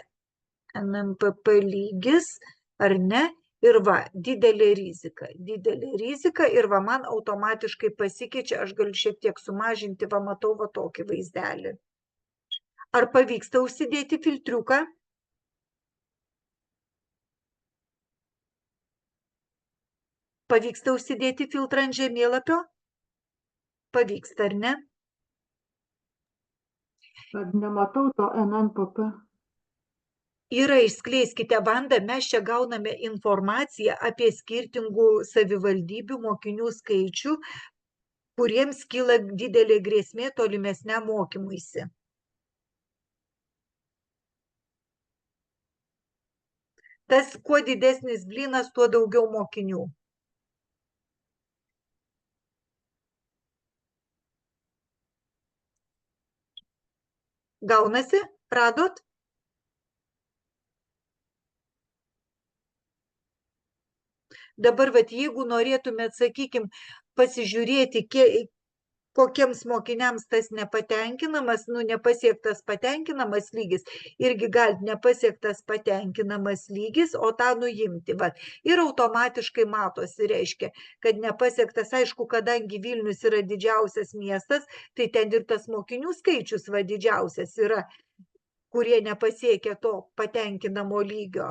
NMPP lygis, ar ne? Ir va, didelė rizika ir va, man automatiškai pasikeičia, aš galiu šiek tiek sumažinti, va, matau va tokį vaizdelį. Ar pavyksta užsidėti filtriuką? Pavyksta užsidėti filtrą ant žemėlapio? Pavyksta, ar ne? Kad nematau to NNPP. Yra, išskleiskite bandą, mes čia gauname informaciją apie skirtingų savivaldybių mokinių skaičių, kuriems kyla didelė grėsmė tolimesniam mokymuisi. Tas, kuo didesnis blynas, tuo daugiau mokinių. Gaunasi? Radot? Dabar, vat, jeigu norėtumėt, sakykime, pasižiūrėti, kokiems mokiniams tas nepatenkinamas, nepasiektas patenkinamas lygis, irgi galite nepasiektas patenkinamas lygis, o tą nuimti. Va. Ir automatiškai matosi, reiškia, kad nepasiektas, aišku, kadangi Vilnius yra didžiausias miestas, tai ten ir tas mokinių skaičius va didžiausias yra, kurie nepasiekia to patenkinamo lygio.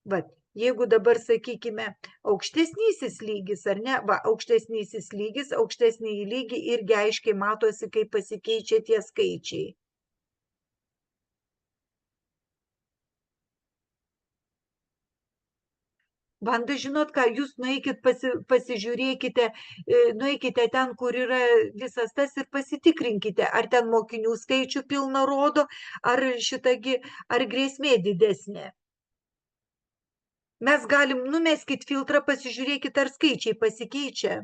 Va. Jeigu dabar, sakykime, aukštesnysis lygis, ar ne, va, aukštesnysis lygis, aukštesnį lygį irgi aiškiai matosi, kaip pasikeičia tie skaičiai. Vanda, žinot ką, jūs nueikit, pasižiūrėkite, nueikite ten, kur yra visas tas ir pasitikrinkite, ar ten mokinių skaičių pilna rodo, ar ar grėsmė didesnė. Mes galim, numeskit filtrą, pasižiūrėkit, ar skaičiai pasikeičia.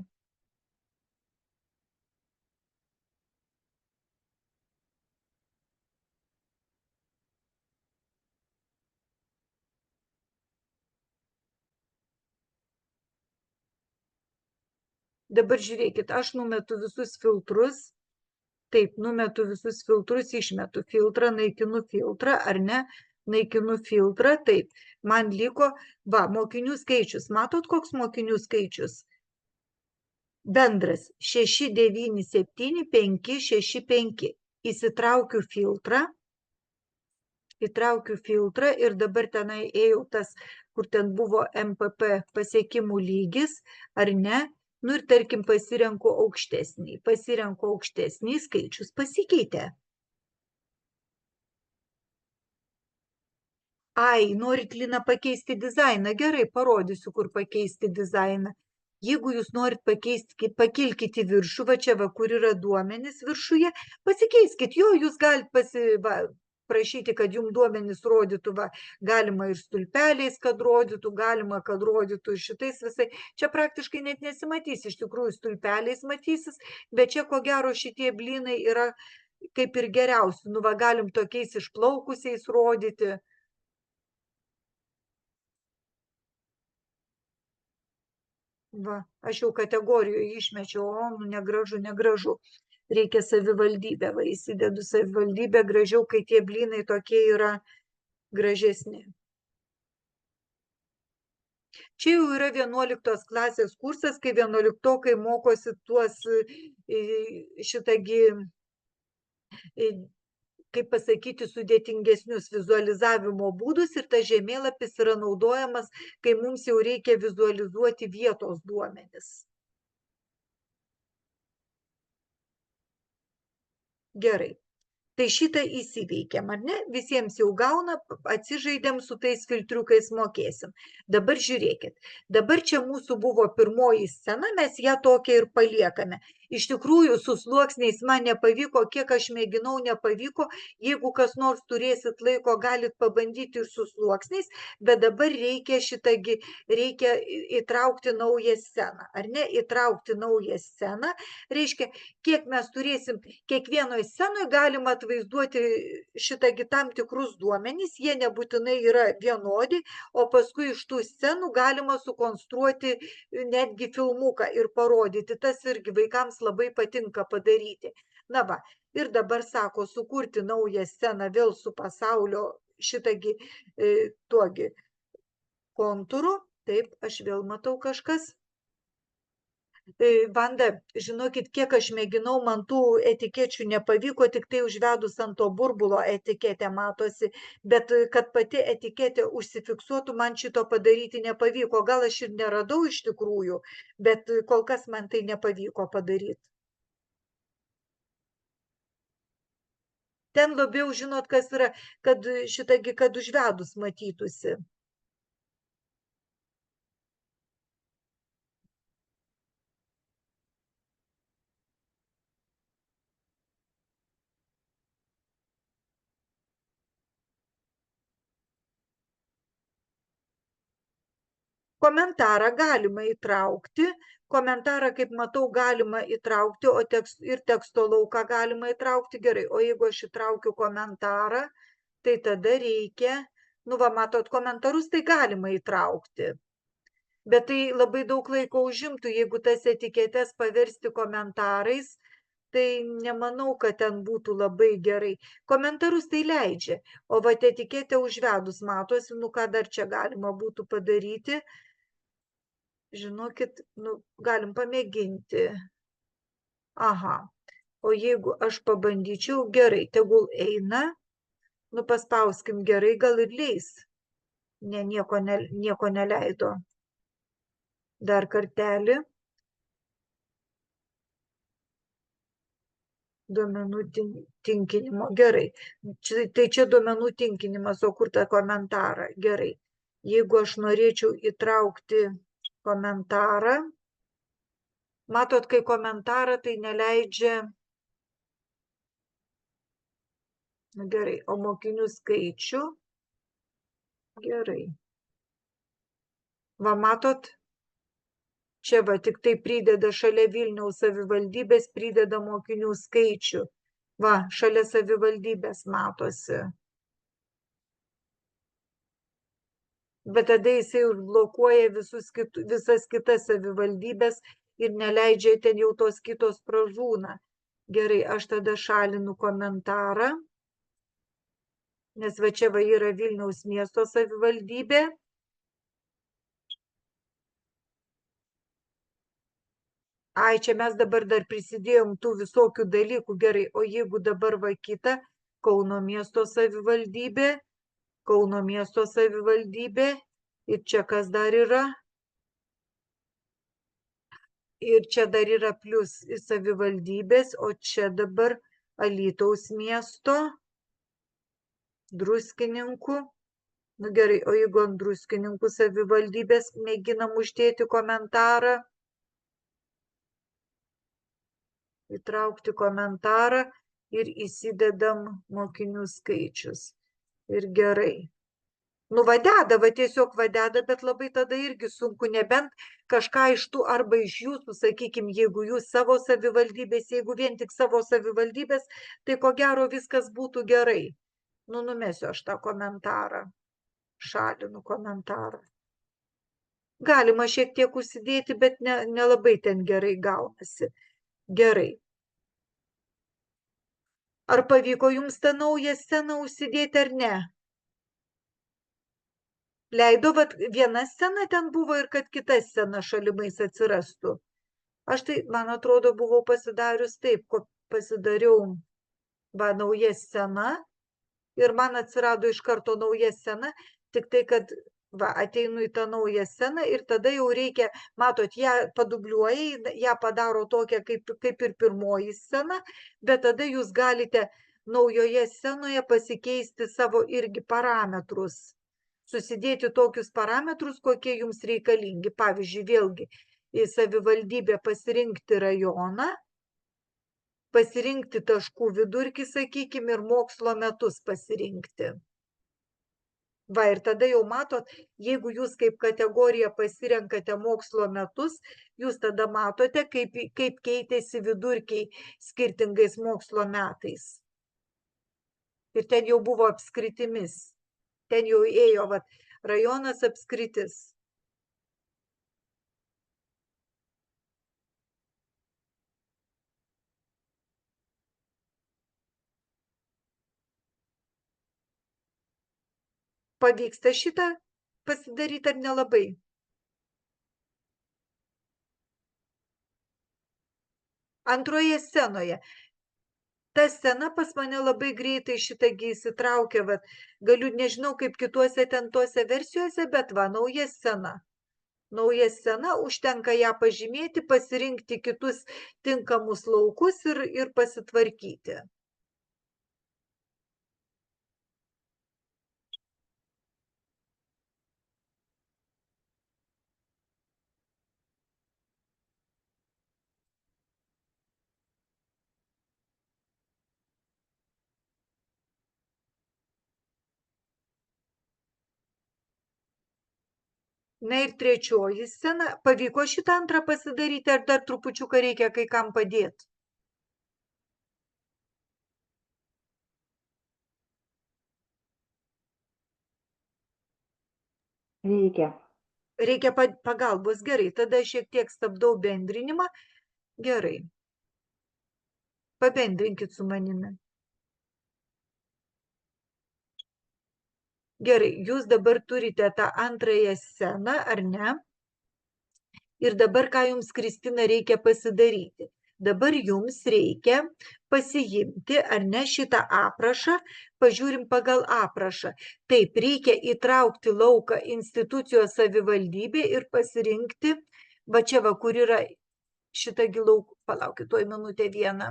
Dabar žiūrėkit, aš numetu visus filtrus. Taip, numetu visus filtrus, išmetu filtrą, naikinu filtrą, ar ne? Naikinu filtrą, taip. Man liko, va, mokinių skaičius. Matot, koks mokinių skaičius? Bendras 6, 9, 7, 5, 6, 5. Įsitraukiu filtrą. Įtraukiu filtrą ir dabar tenai ėjau tas, kur ten buvo MPP pasiekimų lygis, ar ne? Nu ir tarkim pasirenku aukštesnį. Pasirenku aukštesnį, skaičius pasikeitė. Ai, norit, Lina, pakeisti dizainą? Gerai, parodysiu, kur pakeisti dizainą. Jeigu jūs norit pakeisti, pakilkite viršų, va čia, va, kur yra duomenys viršuje, pasikeiskit jo, jūs galite prašyti, kad jums duomenys rodytų, va, galima ir stulpeliais, kad rodytų, galima, kad rodytų šitais visai. Čia praktiškai net nesimatys, iš tikrųjų stulpeliais matysis, bet čia ko gero šitie blynai yra kaip ir geriausi. Nu, va, galim tokiais išplaukusiais rodyti. Va, aš jau kategorijoje išmečiau, o, nu, negražu, negražu. Reikia savivaldybę, va, įsidedu savivaldybę, gražiau, kai tie blynai tokie yra gražesni. Čia jau yra 11 klasės kursas, kai 11-okai mokosi tuos kaip pasakyti, sudėtingesnius vizualizavimo būdus ir tas žemėlapis yra naudojamas, kai mums jau reikia vizualizuoti vietos duomenis. Gerai. Tai šitą įsiveikiam, ar ne? Visiems jau gauna, atsižaidėm su tais filtriukais, mokėsim. Dabar žiūrėkit. Dabar čia mūsų buvo pirmoji scena, mes ją tokią ir paliekame. Iš tikrųjų, su sluoksniais man nepavyko, kiek aš mėginau, nepavyko. Jeigu kas nors turėsit laiko, galit pabandyti ir su sluoksniais, bet dabar reikia reikia įtraukti naują sceną. Ar ne? Įtraukti naują sceną. Reiškia, kiek mes turėsim, kiekvienoje scenoje galima atvaizduoti tam tikrus duomenys, jie nebūtinai yra vienodi, o paskui iš tų scenų galima sukonstruoti netgi filmuką ir parodyti. Tas irgi vaikams labai patinka padaryti. Na va, ir dabar sako, sukurti naują sceną vėl su pasaulio tuogi kontūru. Taip, aš vėl matau kažkas. Vanda, žinokit, kiek aš mėginau, man tų etikečių nepavyko, tik tai užvedus ant to burbulo etiketę matosi, bet kad pati etiketė užsifiksuotų, man šito padaryti nepavyko. Gal aš ir neradau iš tikrųjų, bet kol kas man tai nepavyko padaryti. Ten labiau, žinot, kas yra, kad užvedus matytųsi. Komentarą galima įtraukti. Komentarą, kaip matau, galima įtraukti, ir teksto lauką galima įtraukti. Gerai, o jeigu aš įtraukiu komentarą, tai tada reikia, nu va, matot, komentarus tai galima įtraukti. Bet tai labai daug laiko užimtų, jeigu tas etiketes paversti komentarais, tai nemanau, kad ten būtų labai gerai. Komentarus tai leidžia, o vat etiketę užvedus matosi, nu ką dar čia galima būtų padaryti. Žinokit, nu, galim pamėginti. Aha, o jeigu aš pabandyčiau, gerai, tegul eina, nu paspauskim gerai, gal ir leis. Ne, nieko neleido. Dar kartelį. Duomenų tinkinimo, gerai. Tai čia duomenų tinkinimas, o kur tą komentarą? Gerai. Jeigu aš norėčiau įtraukti komentarą, matot, kai komentarą tai neleidžia, gerai, o mokinių skaičių, gerai. Va, matot, čia va, tik tai prideda šalia Vilniaus savivaldybės, prideda mokinių skaičių. Va, šalia savivaldybės matosi. Bet tada jisai užblokuoja visas kitas savivaldybės ir neleidžia, ten jau tos kitos pražūna. Gerai, aš tada šalinu komentarą, nes va čia va yra Vilniaus miesto savivaldybė. Ai, čia mes dabar dar prisidėjom tų visokių dalykų, gerai, o jeigu dabar va kita, Kauno miesto savivaldybė, ir čia kas dar yra? Ir čia dar yra plius savivaldybės, o čia dabar Alytaus miesto, Druskininkų. Nu gerai, o jeigu ant Druskininkų savivaldybės mėginam uždėti komentarą, įtraukti komentarą ir įsidedam mokinių skaičius. Ir gerai. Nu vadeda, va tiesiog vadeda, bet labai tada irgi sunku, nebent kažką iš tų arba iš jūsų, sakykime, jeigu jūs savo savivaldybės, jeigu vien tik savo savivaldybės, tai ko gero viskas būtų gerai. Nu numesiu aš tą komentarą. Šalinu komentarą. Galima šiek tiek užsidėti, bet nelabai ten gerai gaunasi. Gerai. Ar pavyko jums tą naują sceną užsidėti ar ne? Leido, vat viena scena ten buvo ir kad kita scena šalimais atsirastų. Aš tai, man atrodo, buvau pasidarius taip, ko pasidariau, va, nauja scena ir man atsirado iš karto nauja scena, tik tai, kad va, ateinu į tą naują sceną ir tada jau reikia, matot, ją padubliuoja, ją padaro tokią kaip ir pirmoji scena, bet tada jūs galite naujoje scenoje pasikeisti savo irgi parametrus, susidėti tokius parametrus, kokie jums reikalingi. Pavyzdžiui, vėlgi, į savivaldybę pasirinkti rajoną, pasirinkti taškų vidurkį, sakykime, ir mokslo metus pasirinkti. Va, ir tada jau matot, jeigu jūs kaip kategoriją pasirenkate mokslo metus, jūs tada matote, kaip keitėsi vidurkiai skirtingais mokslo metais. Ir ten jau buvo apskritimis. Ten jau ėjo, va, rajonas apskritis. Pavyksta šitą pasidaryti ar nelabai? Antroje scenoje. Ta scena pas mane labai greitai šitągi įsitraukia, vat, galiu, nežinau kaip kituose ten tuose versijose, bet va, nauja scena. Nauja scena, užtenka ją pažymėti, pasirinkti kitus tinkamus laukus ir pasitvarkyti. Na ir trečioji scena. Pavyko šitą antrą pasidaryti, ar dar trupučiuką reikia kai kam padėti? Reikia. Reikia pagalbos, gerai. Tada šiek tiek stabdau bendrinimą. Gerai. Pabendrinkit su manimi. Gerai, jūs dabar turite tą antrąją sceną, ar ne? Ir dabar ką jums, Kristina, reikia pasidaryti? Dabar jums reikia pasiimti, ar ne, šitą aprašą, pažiūrim pagal aprašą. Taip, reikia įtraukti lauką institucijos savivaldybė ir pasirinkti, va čia va, kur yra šitą gilauk, palaukit, tuoj minutę vieną,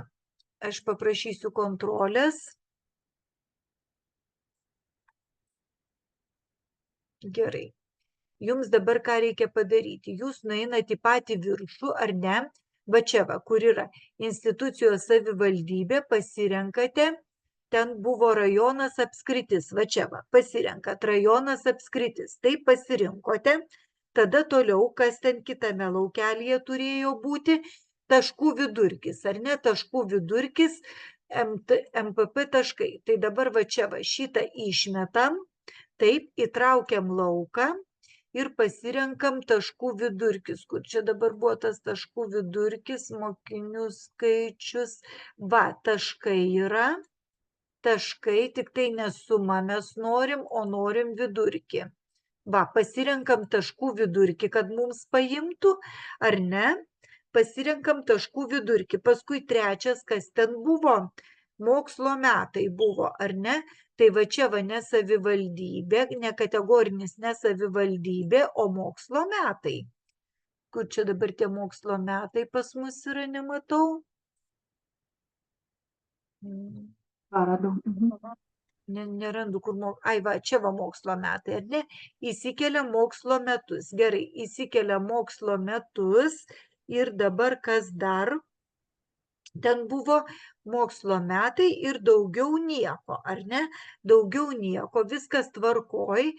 aš paprašysiu kontrolės. Gerai. Jums dabar ką reikia padaryti? Jūs nueinate į patį viršų, ar ne? Va čia va, kur yra institucijos savivaldybė, pasirenkate, ten buvo rajonas apskritis, va čia va, pasirenkat rajonas apskritis, taip pasirinkote, tada toliau, kas ten kitame laukelyje turėjo būti, taškų vidurkis, ar ne, taškų vidurkis, MPP taškai. Tai dabar va čia va, šitą išmetam, taip, įtraukiam lauką, ir pasirenkam taškų vidurkis, kur čia dabar buvo tas taškų vidurkis, mokinių skaičius, va, taškai yra, taškai, tik tai ne sumą mes norim, o norim vidurkį. Va, pasirenkam taškų vidurkį, kad mums paimtų, ar ne, pasirenkam taškų vidurkį, paskui trečias, kas ten buvo, mokslo metai buvo, ar ne, tai va čia va ne savivaldybė, ne kategorinis, ne savivaldybė, o mokslo metai. Kur čia dabar tie mokslo metai pas mus yra, nematau? Radau. Nerandu, kur, ai va, čia va mokslo metai, ar ne? Įsikelia mokslo metus. Gerai, įsikelia mokslo metus ir dabar kas dar? Ten buvo mokslo metai ir daugiau nieko, ar ne? Daugiau nieko, viskas tvarkoj,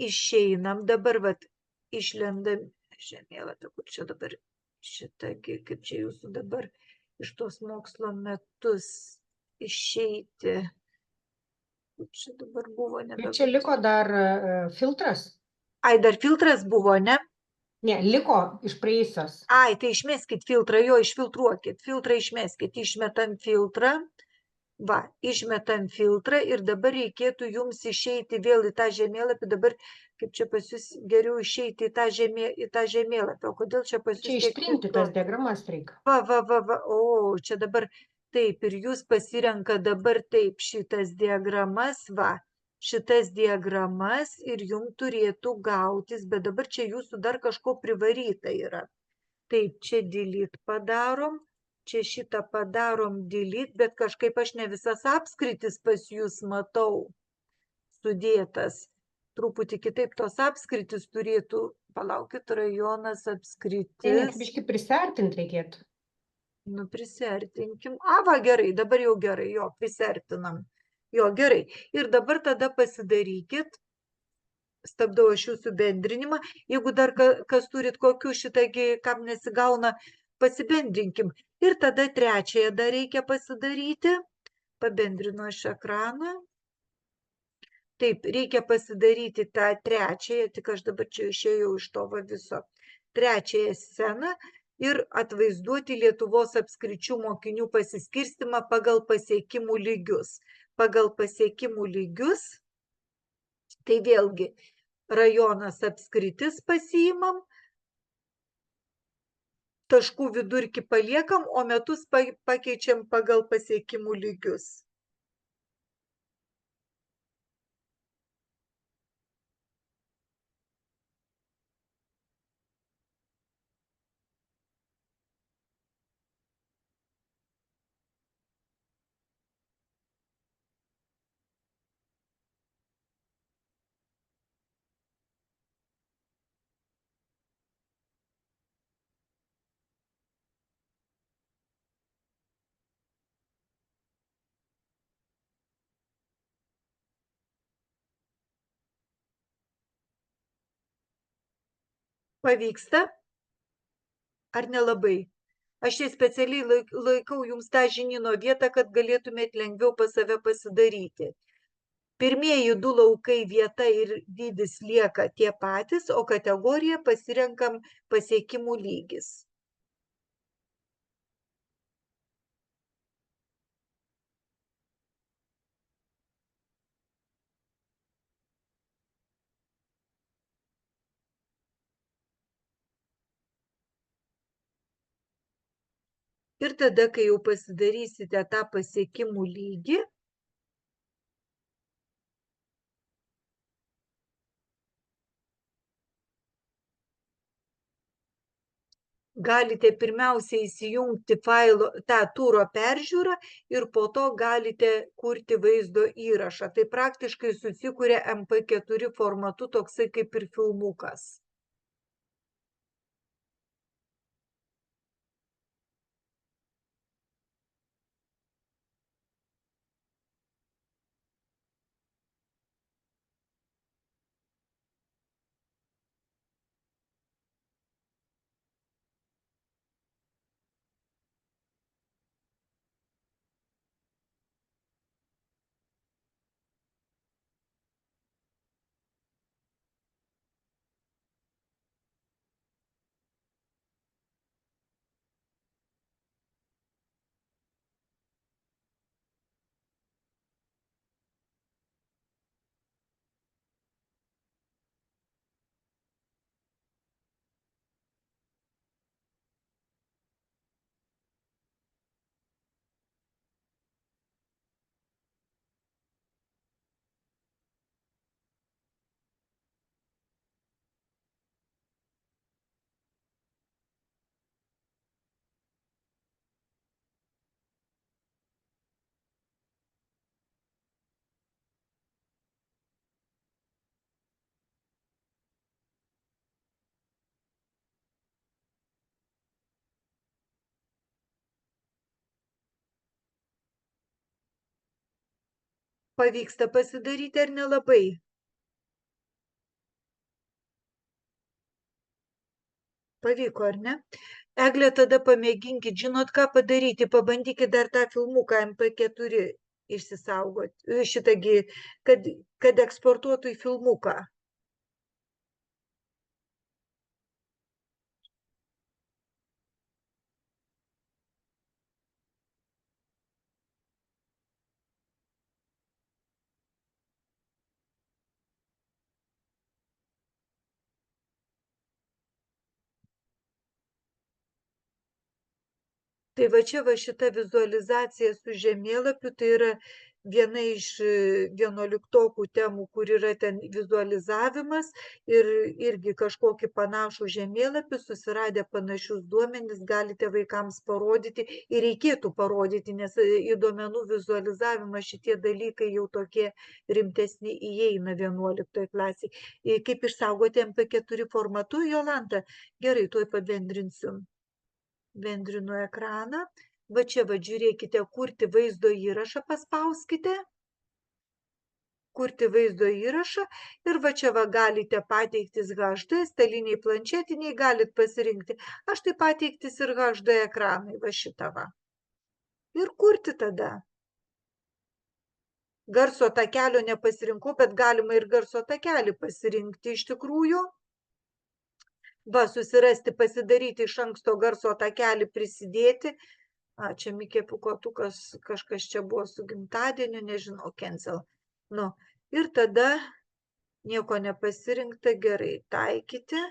išeinam dabar, vat, išlendam žemėlapį, kur čia dabar šitą, kaip čia jūsų dabar iš tos mokslo metus išeiti. Kur čia dabar buvo, Ir čia liko dar filtras? Ai, dar filtras buvo, ne? Ne, liko iš praėjusios. Ai, tai išmeskit filtrą, jo, išfiltruokit, filtrą išmeskit, išmetam filtrą, va, išmetam filtrą ir dabar reikėtų jums išeiti vėl į tą žemėlapį, dabar, kaip čia pas jūs geriau išeiti į tą žemėlapį, o kodėl čia pas jūs... Čia ištrinti tas diagramas reikia. Va, o, čia dabar taip, ir jūs pasirenka dabar taip šitas diagramas, va, šitas diagramas ir jums turėtų gautis, bet dabar čia jūsų dar kažko privaryta yra. Taip, čia delete padarom, čia šitą padarom delete, bet kažkaip aš ne visas apskritis pas jūs matau sudėtas. Truputį kitaip tos apskritis turėtų, palaukit, rajonas apskritis. Biškai prisiartinti reikėtų. Nu, prisiartinkim. A, va, gerai, dabar jau gerai, jo, prisiartinam. Jo, gerai. Ir dabar tada pasidarykit, stabdau aš jūsų bendrinimą, jeigu dar kas turit kokių šitągi, kam nesigauna, pasibendrinkim. Ir tada trečiąją dar reikia pasidaryti. Pabendrinu aš ekraną. Taip, reikia pasidaryti tą trečiąją, tik aš dabar čia išėjau iš to va viso. Trečiąją sceną ir atvaizduoti Lietuvos apskričių mokinių pasiskirstimą pagal pasiekimų lygius. Pagal pasiekimų lygius, tai vėlgi rajonas apskritis pasiimam, taškų vidurkį paliekam, o metus pakeičiam pagal pasiekimų lygius. Pavyksta? Ar nelabai? Aš čia specialiai laikau jums tą žinyno vietą, kad galėtumėt lengviau pas save pasidaryti. Pirmieji du laukai vieta ir dydis lieka tie patys, o kategoriją pasirenkam pasiekimų lygis. Ir tada, kai jau pasidarysite tą pasiekimų lygį, galite pirmiausia įsijungti tą turo peržiūrą ir po to galite kurti vaizdo įrašą. Tai praktiškai susikuria MP4 formatu toksai kaip ir filmukas. Pavyksta pasidaryti ar nelabai? Pavyko, ar ne? Egle, tada pamėginkit, žinot ką padaryti, pabandykit dar tą filmuką MP4 išsisaugoti, šitągi, kad eksportuotų į filmuką. Tai va čia va šita vizualizacija su žemėlapiu, tai yra viena iš 11 temų, kur yra ten vizualizavimas ir irgi kažkokį panašų žemėlapį, susiradę panašius duomenis, galite vaikams parodyti ir reikėtų parodyti, nes į duomenų vizualizavimą šitie dalykai jau tokie rimtesni įeina 11 klasiai. Kaip išsaugoti MP4 formatu, Jolanta? Gerai, tuoj pabendrinsiu. Bendrinu ekraną. Va čia, va, žiūrėkite, kurti vaizdo įrašą paspauskite. Kurti vaizdo įrašą ir va čia va galite pateiktis HD, staliniai, planšetiniai galit pasirinkti. Aš tai pateiktis ir HD ekranai, va šitą va. Ir kurti tada. Garso takelio nepasirinkau, bet galima ir garso takelį pasirinkti iš tikrųjų. Va, susirasti, pasidaryti iš anksto garso takelį, prisidėti. Čia Mikė Pūkuotukas, kažkas čia buvo su gimtadieniu, nežinau, cancel. Nu, ir tada nieko nepasirinkta, gerai, taikyti.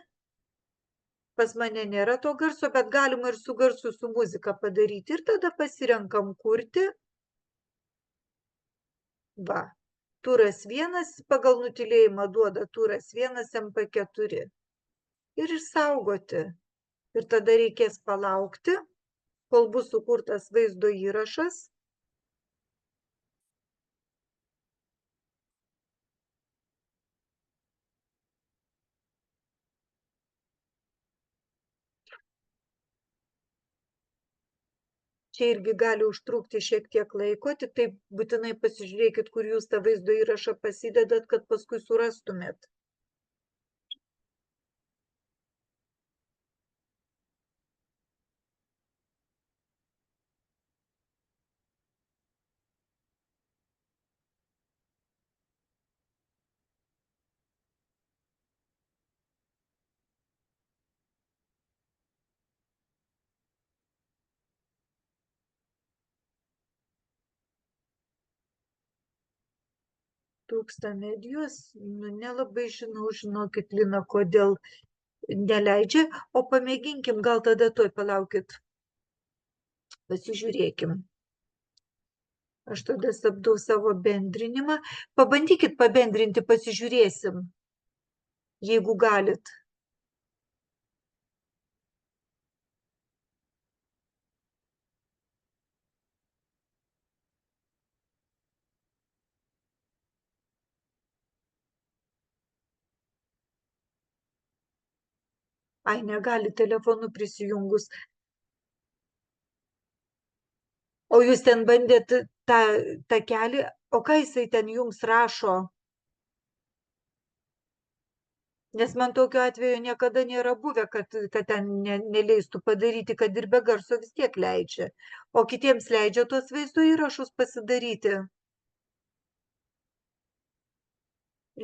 Pas mane nėra to garso, bet galima ir su garsu, su muzika padaryti. Ir tada pasirenkam kurti. Va, turas 1, pagal nutylėjimą duoda turas 1 MP4. Ir išsaugoti. Ir tada reikės palaukti, kol bus sukurtas vaizdo įrašas. Čia irgi gali užtrukti šiek tiek laiko, tik tai būtinai pasižiūrėkit, kur jūs tą vaizdo įrašą pasidedat, kad paskui surastumėt. Trūksta medijos, nu, nelabai žinau, žinokit, Lina, kodėl neleidžia, o pamėginkim, gal tada tuoj palaukit. Pasižiūrėkim. Aš tada stabdau savo bendrinimą. Pabandykit pabendrinti, pasižiūrėsim, jeigu galit. Ai, negali telefonu prisijungus. O jūs ten bandėt tą kelią, o ką jisai ten jums rašo? Nes man tokiu atveju niekada nėra buvę, kad ten neleistų padaryti, kad ir be garso vis tiek leidžia. O kitiems leidžia tuos vaizdo įrašus pasidaryti.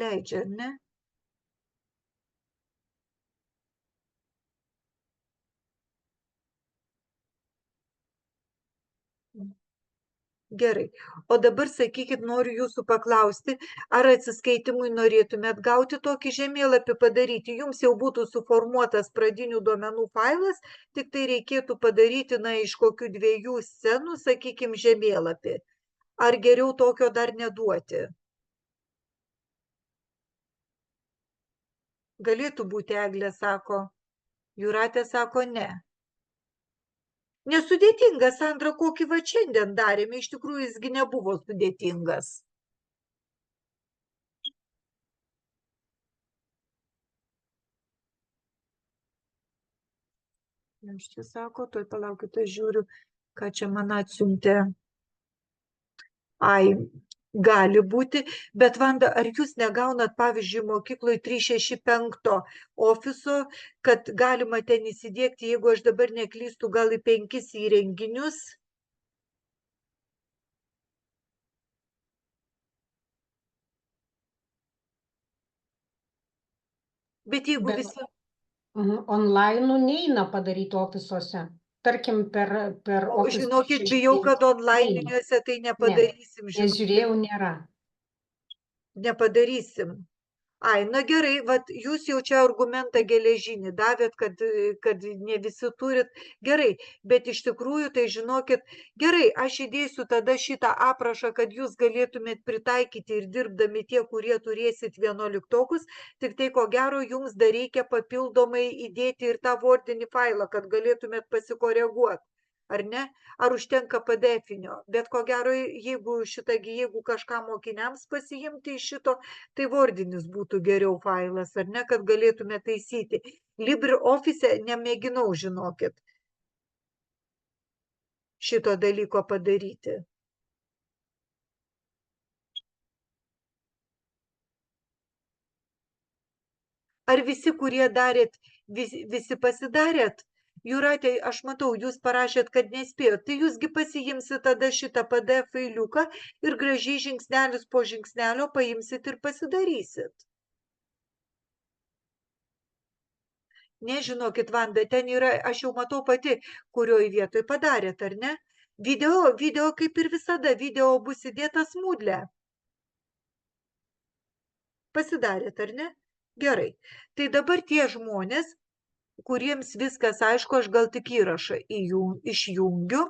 Leidžia, ne? Gerai. O dabar sakykit, noriu jūsų paklausti, ar atsiskaitimui norėtumėt gauti tokį žemėlapį padaryti? Jums jau būtų suformuotas pradinių duomenų failas, tik tai reikėtų padaryti, iš kokių 2 scenų, sakykime, žemėlapį. Ar geriau tokio dar neduoti? Galėtų būti, Eglė sako. Jūratė sako ne. Nesudėtinga, Sandra, kokį va šiandien darėme, iš tikrųjų jisgi nebuvo sudėtingas. Aš čia sako, tuoj palaukit, aš žiūriu, ką čia man atsiuntė. Ai, gali būti, bet Vanda, ar jūs negaunat, pavyzdžiui, mokykloje 365 ofiso, kad galima ten įsidiegti, jeigu aš dabar neklystu, gal į 5 įrenginius? Bet jeigu Bet- visi... Onlainų neina padaryti ofisuose. Tarkim, per O, ofisą. žinokit, bijau, kad onlaininiuose tai nepadarysim. Nes žinokit. žiūrėjau, nėra. Nepadarysim. Ai, na gerai, vat jūs jau čia argumentą geležinį davėt, kad ne visi turit. Gerai, bet iš tikrųjų, tai žinokit, gerai, aš įdėsiu tada šitą aprašą, kad jūs galėtumėt pritaikyti ir dirbdami tie, kurie turėsit 11-okus, tik tai ko gero jums dar reikia papildomai įdėti ir tą vordinį failą, kad galėtumėt pasikoreguoti. Ar ne? Ar užtenka PDF-inio? Bet ko gero, jeigu kažką mokiniams pasiimti iš šito, tai vordinis būtų geriau failas, ar ne, kad galėtume taisyti. LibreOffice nemėginau, žinokit, šito dalyko padaryti. Ar visi, kurie darėt, visi pasidarėt? Jūratė, aš matau, jūs parašėt, kad nespėjot. Tai jūsgi pasiimsit tada šitą PDF failiuką ir gražiai žingsnelis po žingsnelio paimsit ir pasidarysit. Nežinokit, Vanda, ten yra, aš jau matau pati, kurioj vietoj padarėt, ar ne? Video kaip ir visada, video bus įdėtas Moodle. Pasidarėt, ar ne? Gerai. Tai dabar tie žmonės, kuriems viskas aišku, aš gal tik įrašą išjungiu.